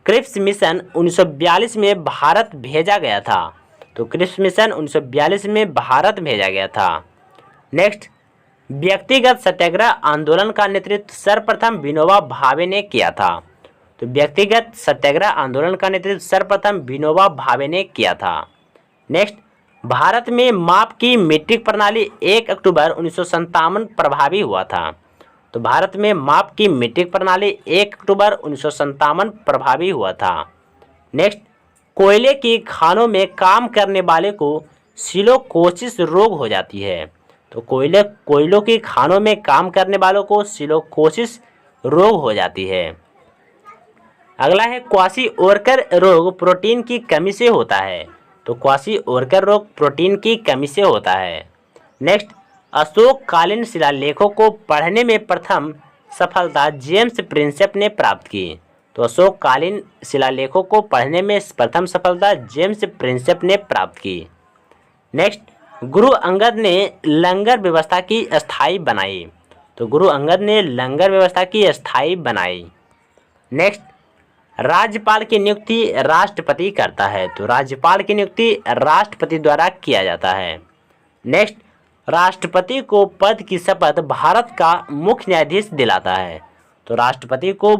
क्रिप्स मिशन 1942 में भारत भेजा गया था। तो क्रिप्स मिशन 1942 में भारत भेजा गया था। नेक्स्ट, व्यक्तिगत सत्याग्रह आंदोलन का नेतृत्व सर्वप्रथम विनोबा भावे ने किया था। तो व्यक्तिगत सत्याग्रह आंदोलन का नेतृत्व सर्वप्रथम विनोबा भावे ने किया था। नेक्स्ट, भारत में माप की मीट्रिक प्रणाली 1 अक्टूबर 1957 प्रभावी हुआ था। तो भारत में माप की मीट्रिक प्रणाली 1 अक्टूबर 1957 प्रभावी हुआ था। नेक्स्ट, कोयले की खानों में काम करने वाले को सिलोकोसिस रोग हो जाती है। तो कोयलों की खानों में काम करने वालों को सिलोकोसिस रोग हो जाती है। अगला है क्वाशी-ओरकर रोग प्रोटीन की कमी से होता है। तो क्वाशी-ओरकर रोग प्रोटीन की कमी से होता है। नेक्स्ट, अशोककालीन शिलालेखों को पढ़ने में प्रथम सफलता जेम्स प्रिंसेप ने प्राप्त की। तो अशोककालीन शिलालेखों को पढ़ने में प्रथम सफलता जेम्स प्रिंसेप ने प्राप्त की। नेक्स्ट, गुरु अंगद ने लंगर व्यवस्था की स्थायी बनाई। तो गुरु अंगद ने लंगर व्यवस्था की स्थायी बनाई। नेक्स्ट, राज्यपाल की नियुक्ति राष्ट्रपति करता है। तो राज्यपाल की नियुक्ति राष्ट्रपति द्वारा किया जाता है। नेक्स्ट, राष्ट्रपति को पद की शपथ भारत का मुख्य न्यायाधीश दिलाता है। तो राष्ट्रपति को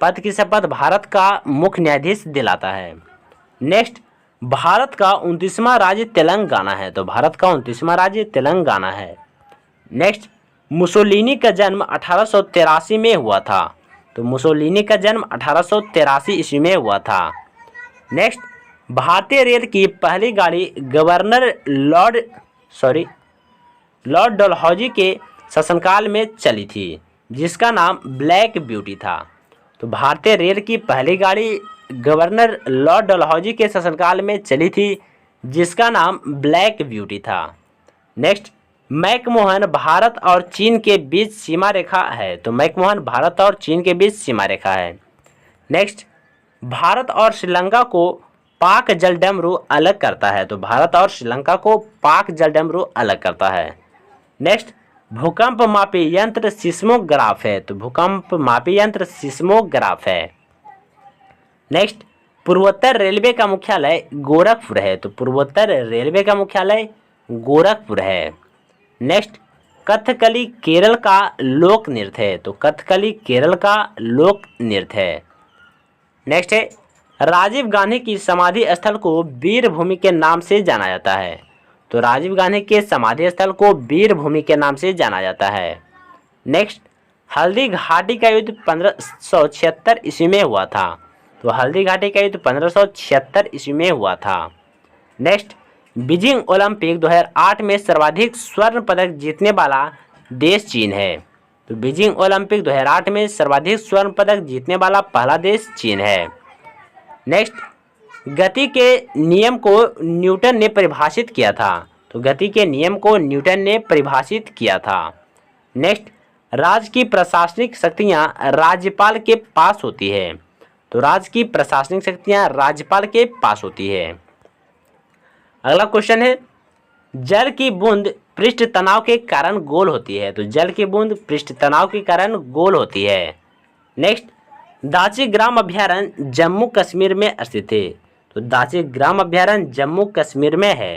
पद की शपथ भारत का मुख्य न्यायाधीश दिलाता है। नेक्स्ट, भारत का 29वां राज्य तेलंगाना है। तो भारत का 29वां राज्य तेलंगाना है। नेक्स्ट, मुसोलिनी का जन्म 1883 में हुआ था। तो मुसोलिनी का जन्म 1883 ईस्वी में हुआ था। नेक्स्ट, भारतीय रेल की पहली गाड़ी गवर्नर लॉर्ड डलहौजी के शासनकाल में चली थी, जिसका नाम ब्लैक ब्यूटी था। तो भारतीय रेल की पहली गाड़ी गवर्नर लॉर्ड डलहौजी के शासनकाल में चली थी, जिसका नाम ब्लैक ब्यूटी था। नेक्स्ट, मैकमोहन भारत और चीन के बीच सीमा रेखा है। तो मैकमोहन भारत और चीन के बीच सीमा रेखा है। नेक्स्ट, भारत और श्रीलंका को पाक जलडमरू अलग करता है। तो भारत और श्रीलंका को पाक जलडमरू अलग करता है। नेक्स्ट, भूकंप मापी यंत्र सिस्मोग्राफ है। तो भूकंप मापी यंत्र सिस्मोग्राफ है। नेक्स्ट, पूर्वोत्तर रेलवे का मुख्यालय गोरखपुर है। तो पूर्वोत्तर रेलवे का मुख्यालय गोरखपुर है। नेक्स्ट, कथकली केरल का लोक नृत्य है। तो कथकली केरल का लोक नृत्य है। नेक्स्ट है, राजीव गांधी की समाधि स्थल को वीर भूमि के नाम से जाना जाता है। तो राजीव गांधी के समाधि स्थल को वीर भूमि के नाम से जाना जाता है। नेक्स्ट, हल्दी घाटी का युद्ध 1576 ईस्वी में हुआ था। तो हल्दी घाटी का युद्ध 1576 ईस्वी में हुआ था। नेक्स्ट, बीजिंग ओलंपिक 2008 में सर्वाधिक स्वर्ण पदक जीतने वाला देश चीन है। तो बीजिंग ओलंपिक 2008 में सर्वाधिक स्वर्ण पदक जीतने वाला पहला देश चीन है। नेक्स्ट, गति के नियम को न्यूटन ने परिभाषित किया था। तो गति के नियम को न्यूटन ने परिभाषित किया था। नेक्स्ट, राज्य की प्रशासनिक शक्तियां राज्यपाल के पास होती है। तो राज्य की प्रशासनिक शक्तियां राज्यपाल के पास होती है। अगला क्वेश्चन है, जल की बूंद पृष्ठ तनाव के कारण गोल होती है। तो जल की बूंद पृष्ठ तनाव के कारण गोल होती है। नेक्स्ट, दाची ग्राम अभ्यारण्य जम्मू कश्मीर में स्थित है। तो दाची ग्राम अभ्यारण्य जम्मू कश्मीर में है।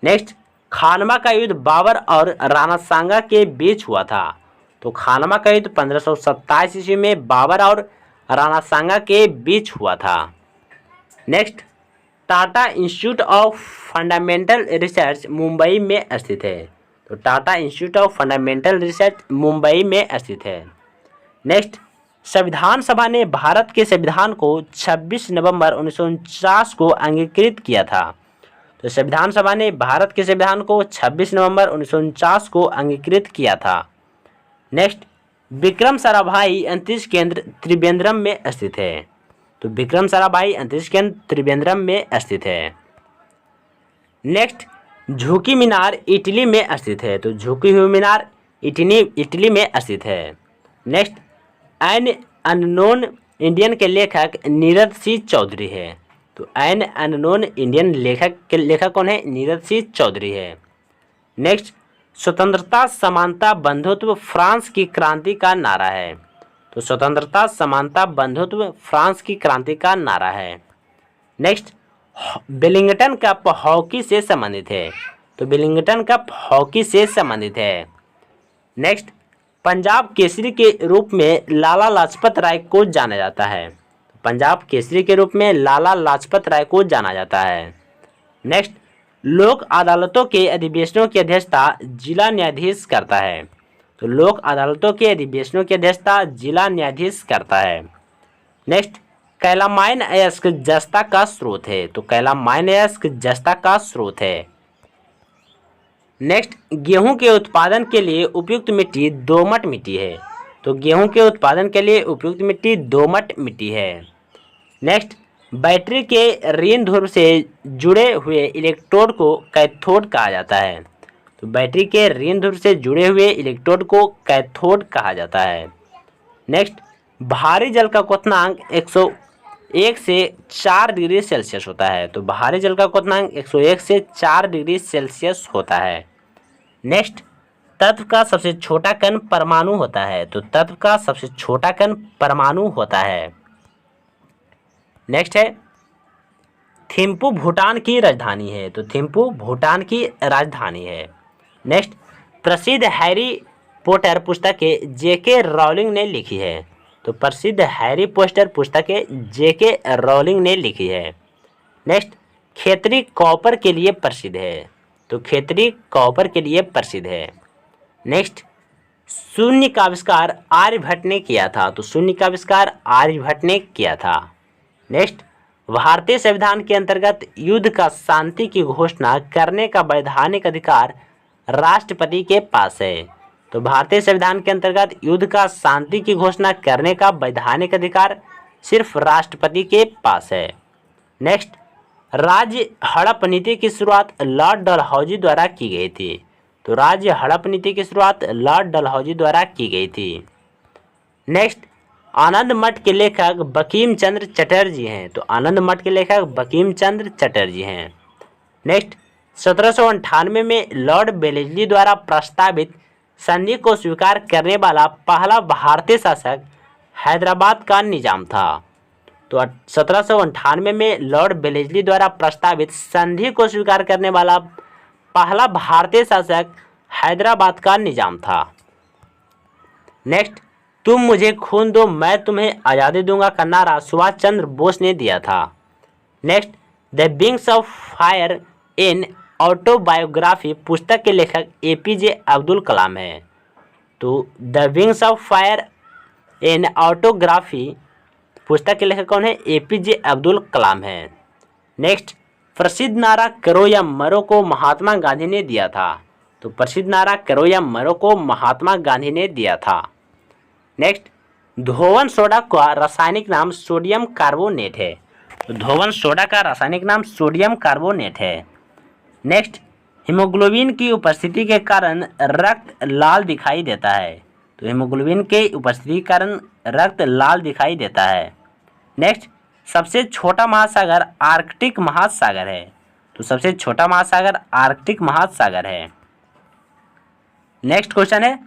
नेक्स्ट, खानवा का युद्ध बाबर और राणा सांगा के बीच हुआ था। तो खानवा का युद्ध 1527 ईस्वी में बाबर और राणा सांगा के बीच हुआ था। Next, Tata institute of fundamental research Mumbai में स्थित है। तो Tata institute of fundamental research Mumbai में स्थित है। नेक्स्ट, संविधान सभा ने भारत के संविधान को 26 नवंबर 1949 को अंगीकृत किया था। तो संविधान सभा ने भारत के संविधान को 26 नवंबर 1949 को अंगीकृत किया था। नेक्स्ट, विक्रम साराभाई अंतरिक्ष केंद्र त्रिवेंद्रम में स्थित है। तो विक्रम साराभाई अंतरिक्ष केंद्र त्रिवेंद्रम में स्थित है। नेक्स्ट, झुकी मीनार इटली में स्थित है। तो झुकी हुई मीनार इटली में स्थित है। नेक्स्ट, एन अननोन इंडियन के लेखक नीरज सिंह चौधरी है। तो एन अननोन इंडियन लेखक कौन है? नीरज सिंह चौधरी है। नेक्स्ट, स्वतंत्रता समानता बंधुत्व फ्रांस की क्रांति का नारा है। तो स्वतंत्रता समानता बंधुत्व फ्रांस की क्रांति का नारा है। नेक्स्ट, वेलिंगटन कप हॉकी से संबंधित है। तो वेलिंगटन कप हॉकी से संबंधित है। नेक्स्ट, पंजाब केसरी के रूप में लाला लाजपत राय को जाना जाता है। पंजाब केसरी के रूप में लाला लाजपत राय को जाना जाता है। नेक्स्ट, लोक अदालतों के अधिवेशनों की अध्यक्षता जिला न्यायाधीश करता है। तो लोक अदालतों के अधिवेशनों की अध्यक्षता जिला न्यायाधीश करता है। नेक्स्ट, कैलामाइन अयस्क जस्ता का स्रोत है। तो कैलामाइन अयस्क जस्ता का स्रोत है। नेक्स्ट, गेहूं के उत्पादन के लिए उपयुक्त मिट्टी दोमट मिट्टी है। तो गेहूं के उत्पादन के लिए उपयुक्त मिट्टी दोमट मिट्टी है। नेक्स्ट, बैटरी के ऋण ध्रुव से जुड़े हुए इलेक्ट्रोड को कैथोड कहा जाता है। तो बैटरी के ऋण ध्रुव से जुड़े हुए इलेक्ट्रोड को कैथोड कहा जाता है। नेक्स्ट, भारी जल का क्वथनांक 101 से 4 डिग्री सेल्सियस होता है। तो भारी जल का क्वथनांक 101 से 4 डिग्री सेल्सियस होता है। नेक्स्ट, तत्व का सबसे छोटा कण परमाणु होता है। तो तत्व का सबसे छोटा कण परमाणु होता है। नेक्स्ट है, थिम्पू भूटान की राजधानी है। तो थिम्पू भूटान की राजधानी है। नेक्स्ट, प्रसिद्ध हैरी पॉटर पुस्तकें जेके रॉलिंग ने लिखी है। तो प्रसिद्ध हैरी पॉटर पुस्तकें जेके रॉलिंग ने लिखी है। नेक्स्ट, खेतरी कॉपर के लिए प्रसिद्ध है। तो खेतरी कॉपर के लिए प्रसिद्ध है। नेक्स्ट, शून्य का आविष्कार आर्यभट्ट ने किया था। तो शून्य का आविष्कार आर्यभट्ट ने किया था। नेक्स्ट, भारतीय संविधान के अंतर्गत युद्ध का शांति की घोषणा करने का वैधानिक अधिकार राष्ट्रपति के पास है। तो भारतीय संविधान के अंतर्गत युद्ध का शांति की घोषणा करने का वैधानिक अधिकार सिर्फ राष्ट्रपति के पास है। नेक्स्ट, राज्य हड़प नीति की शुरुआत लॉर्ड डलहौजी द्वारा की गई थी। तो राज्य हड़प नीति की शुरुआत लॉर्ड डलहौजी द्वारा की गई थी। नेक्स्ट, आनंद मठ के लेखक बंकिम चंद्र चटर्जी हैं। तो आनंद मठ के लेखक बंकिम चंद्र चटर्जी हैं। नेक्स्ट, 1798 में लॉर्ड वेलेस्ली द्वारा प्रस्तावित संधि को स्वीकार करने वाला पहला भारतीय शासक हैदराबाद का निजाम था। तो 1798 में लॉर्ड वेलेस्ली द्वारा प्रस्तावित संधि को स्वीकार करने वाला पहला भारतीय शासक हैदराबाद का निजाम था। नेक्स्ट, तुम मुझे खून दो मैं तुम्हें आज़ादी दूंगा का नारा सुभाष चंद्र बोस ने दिया था। Next, the wings of fire in autobiography पुस्तक के लेखक एपीजे अब्दुल कलाम हैं। तो the wings of fire in autography पुस्तक के लेखक कौन है? APJ अब्दुल कलाम है। नेक्स्ट, प्रसिद्ध नारा करो या मरो को महात्मा गांधी ने दिया था। तो प्रसिद्ध नारा करो या मरो को महात्मा गांधी ने दिया था। नेक्स्ट, धोवन सोडा का रासायनिक नाम सोडियम कार्बोनेट है। तो धोवन सोडा का रासायनिक नाम सोडियम कार्बोनेट है। नेक्स्ट, हीमोग्लोबिन की उपस्थिति के कारण रक्त लाल दिखाई देता है। तो हीमोग्लोबिन के उपस्थिति के कारण रक्त लाल दिखाई देता है। नेक्स्ट, सबसे छोटा महासागर आर्कटिक महासागर है। तो सबसे छोटा महासागर आर्कटिक महासागर है। नेक्स्ट क्वेश्चन है,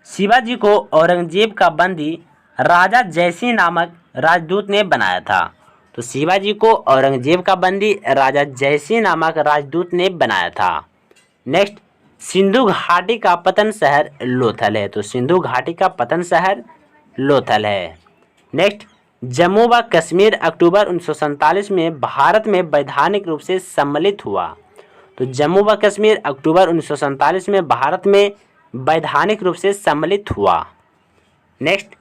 शिवाजी को औरंगजेब का बंदी राजा जयसिंह नामक राजदूत ने बनाया था। तो शिवाजी को औरंगजेब का बंदी राजा जयसिंह नामक राजदूत ने बनाया था। नेक्स्ट, सिंधु घाटी का पतन शहर लोथल है। तो सिंधु घाटी का पतन शहर लोथल है। नेक्स्ट, जम्मू व कश्मीर अक्टूबर 1947 में भारत में वैधानिक रूप से सम्मिलित हुआ। तो जम्मू व कश्मीर अक्टूबर 1947 में भारत में वैधानिक रूप से सम्मिलित हुआ। नेक्स्ट,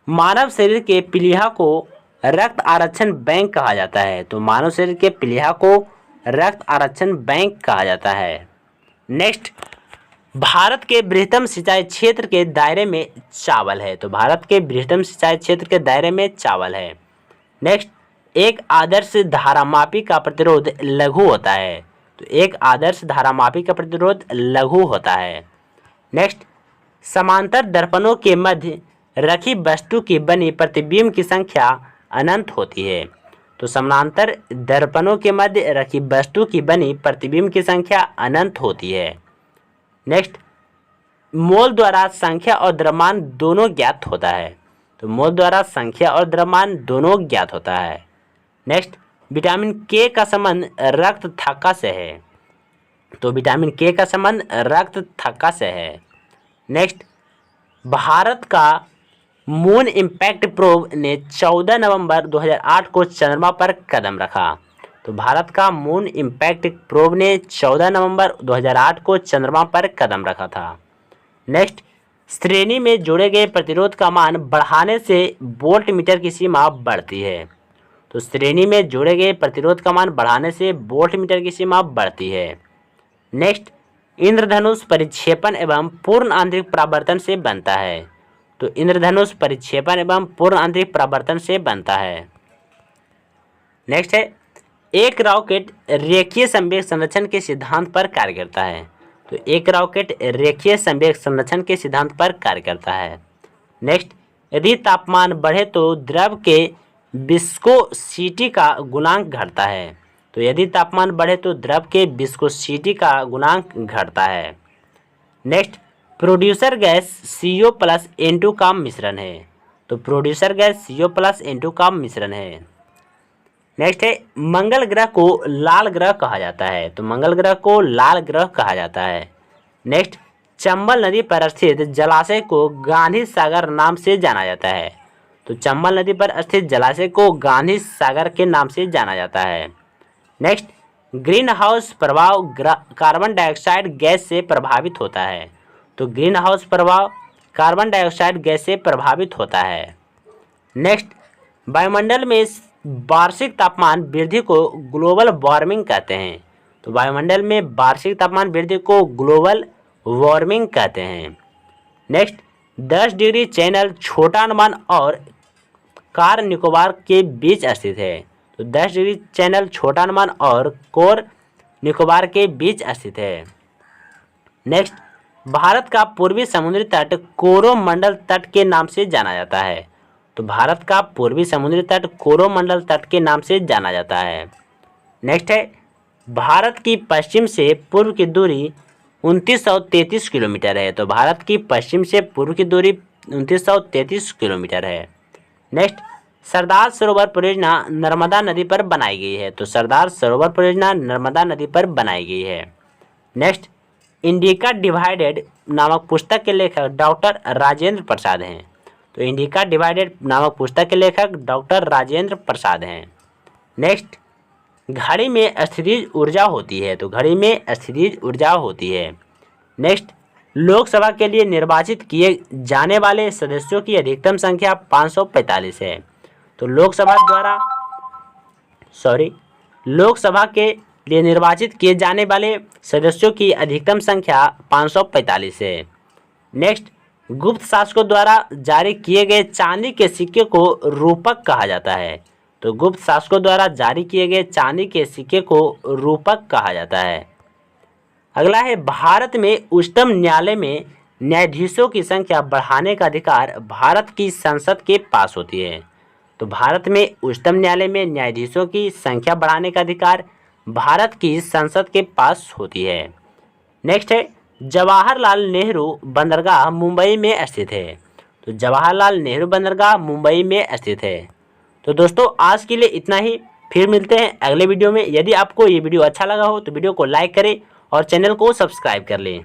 मानव शरीर के प्लीहा को रक्त आरक्षण बैंक कहा जाता है। तो मानव शरीर के प्लीहा को रक्त आरक्षण बैंक कहा जाता है। नेक्स्ट, भारत के बृहत्तम सिंचाई क्षेत्र के दायरे में चावल है। तो भारत के बृहत्तम सिंचाई क्षेत्र के दायरे में चावल है। नेक्स्ट, एक आदर्श धारामापी का प्रतिरोध लघु होता है। तो एक आदर्श धारामापी का प्रतिरोध लघु होता है। नेक्स्ट, समांतर दर्पणों के मध्य रखी वस्तु की बनी प्रतिबिंब की संख्या अनंत होती है। तो समांतर दर्पणों के मध्य रखी वस्तु की बनी प्रतिबिंब की संख्या अनंत होती है। नेक्स्ट, मोल द्वारा संख्या और द्रव्यमान दोनों ज्ञात होता है। तो मोल द्वारा संख्या और द्रव्यमान दोनों ज्ञात होता है। नेक्स्ट, विटामिन के का संबंध रक्त थक्का से है। तो विटामिन के का संबंध रक्त थक्का से है। नेक्स्ट, भारत का मून इम्पैक्ट प्रोब ने 14 नवंबर 2008 को चंद्रमा पर कदम रखा। तो भारत का मून इम्पैक्ट प्रोब ने 14 नवंबर 2008 को चंद्रमा पर कदम रखा था। नेक्स्ट, श्रेणी में जोड़े गए प्रतिरोध का मान बढ़ाने से वोल्ट मीटर की सीमा बढ़ती है। तो श्रेणी में जोड़े गए प्रतिरोध का मान बढ़ाने से वोल्ट मीटर की सीमा बढ़ती है। नेक्स्ट, इंद्रधनुष परिक्षेपण एवं पूर्ण आंतरिक परावर्तन से बनता है। तो इंद्रधनुष परिक्षेपण एवं पूर्ण आंतरिक परावर्तन से बनता है। नेक्स्ट है, एक रॉकेट रेखीय संवेग संरक्षण के सिद्धांत पर कार्य करता है। तो एक रॉकेट रेखीय संवेग संरक्षण के सिद्धांत पर कार्य करता है। नेक्स्ट, यदि तापमान बढ़े तो द्रव के विस्कोसिटी का गुणांक घटता है। तो यदि तापमान बढ़े तो द्रव के विस्कोसिटी का गुणांक घटता है। Next, producer gas CO plus N2 का मिश्रण है। तो producer gas CO plus N2 का मिश्रण है। नेक्स्ट है, मंगल ग्रह को लाल ग्रह कहा जाता है। तो मंगल ग्रह को लाल ग्रह कहा जाता है। नेक्स्ट, चंबल नदी पर स्थित जलाशय को गांधी सागर नाम से जाना जाता है। तो चंबल नदी पर स्थित जलाशय को गांधी सागर के नाम से जाना जाता है। नेक्स्ट, ग्रीन हाउस प्रभाव कार्बन डाइऑक्साइड गैस से प्रभावित होता है। तो ग्रीन हाउस प्रभाव कार्बन डाइऑक्साइड गैस से प्रभावित होता है। नेक्स्ट, वायुमंडल में वार्षिक तापमान वृद्धि को ग्लोबल वार्मिंग कहते हैं। तो वायुमंडल में वार्षिक तापमान वृद्धि को ग्लोबल वार्मिंग कहते हैं। नेक्स्ट, 10 डिग्री चैनल छोटा अंडमान और कार निकोबार के बीच स्थित है। तो 10 डिग्री चैनल छोटा अंडमान और कोर निकोबार के बीच स्थित है। नेक्स्ट, भारत का पूर्वी समुद्री तट कोरोमंडल तट के नाम से जाना जाता है। तो भारत का पूर्वी समुद्री तट कोरोमंडल तट के नाम से जाना जाता है। नेक्स्ट है, भारत की पश्चिम से पूर्व की दूरी 2933 किलोमीटर है। तो भारत की पश्चिम से पूर्व की दूरी 2933 किलोमीटर है। नेक्स्ट, सरदार सरोवर परियोजना नर्मदा नदी पर बनाई गई है। तो सरदार सरोवर परियोजना नर्मदा नदी पर बनाई गई है। नेक्स्ट, इंडिका डिवाइडेड नामक पुस्तक के लेखक डॉक्टर राजेंद्र प्रसाद हैं। तो इंडिका डिवाइडेड नामक पुस्तक के लेखक डॉक्टर राजेंद्र प्रसाद हैं। नेक्स्ट, घड़ी में स्थितिज ऊर्जा होती है। तो घड़ी में स्थितिज ऊर्जा होती है। नेक्स्ट, लोकसभा के लिए निर्वाचित किए जाने वाले सदस्यों की अधिकतम संख्या 545 है। तो लोकसभा के लिए निर्वाचित किए जाने वाले सदस्यों की अधिकतम संख्या 545 है। नेक्स्ट, गुप्त शासकों द्वारा जारी किए गए चांदी के सिक्के को रूपक कहा जाता है। तो गुप्त शासकों द्वारा जारी किए गए चांदी के सिक्के को रूपक कहा जाता है। अगला है, भारत में उच्चतम न्यायालय में न्यायाधीशों की संख्या बढ़ाने का अधिकार भारत की संसद के पास होती है। तो भारत में उच्चतम न्यायालय में न्यायाधीशों की संख्या बढ़ाने का अधिकार भारत की संसद के पास होती है। नेक्स्ट है, जवाहरलाल नेहरू बंदरगाह मुंबई में स्थित है। तो जवाहरलाल नेहरू बंदरगाह मुंबई में स्थित है। तो दोस्तों आज के लिए इतना ही, फिर मिलते हैं अगले वीडियो में। यदि आपको ये वीडियो अच्छा लगा हो तो वीडियो को लाइक करें और चैनल को सब्सक्राइब कर लें।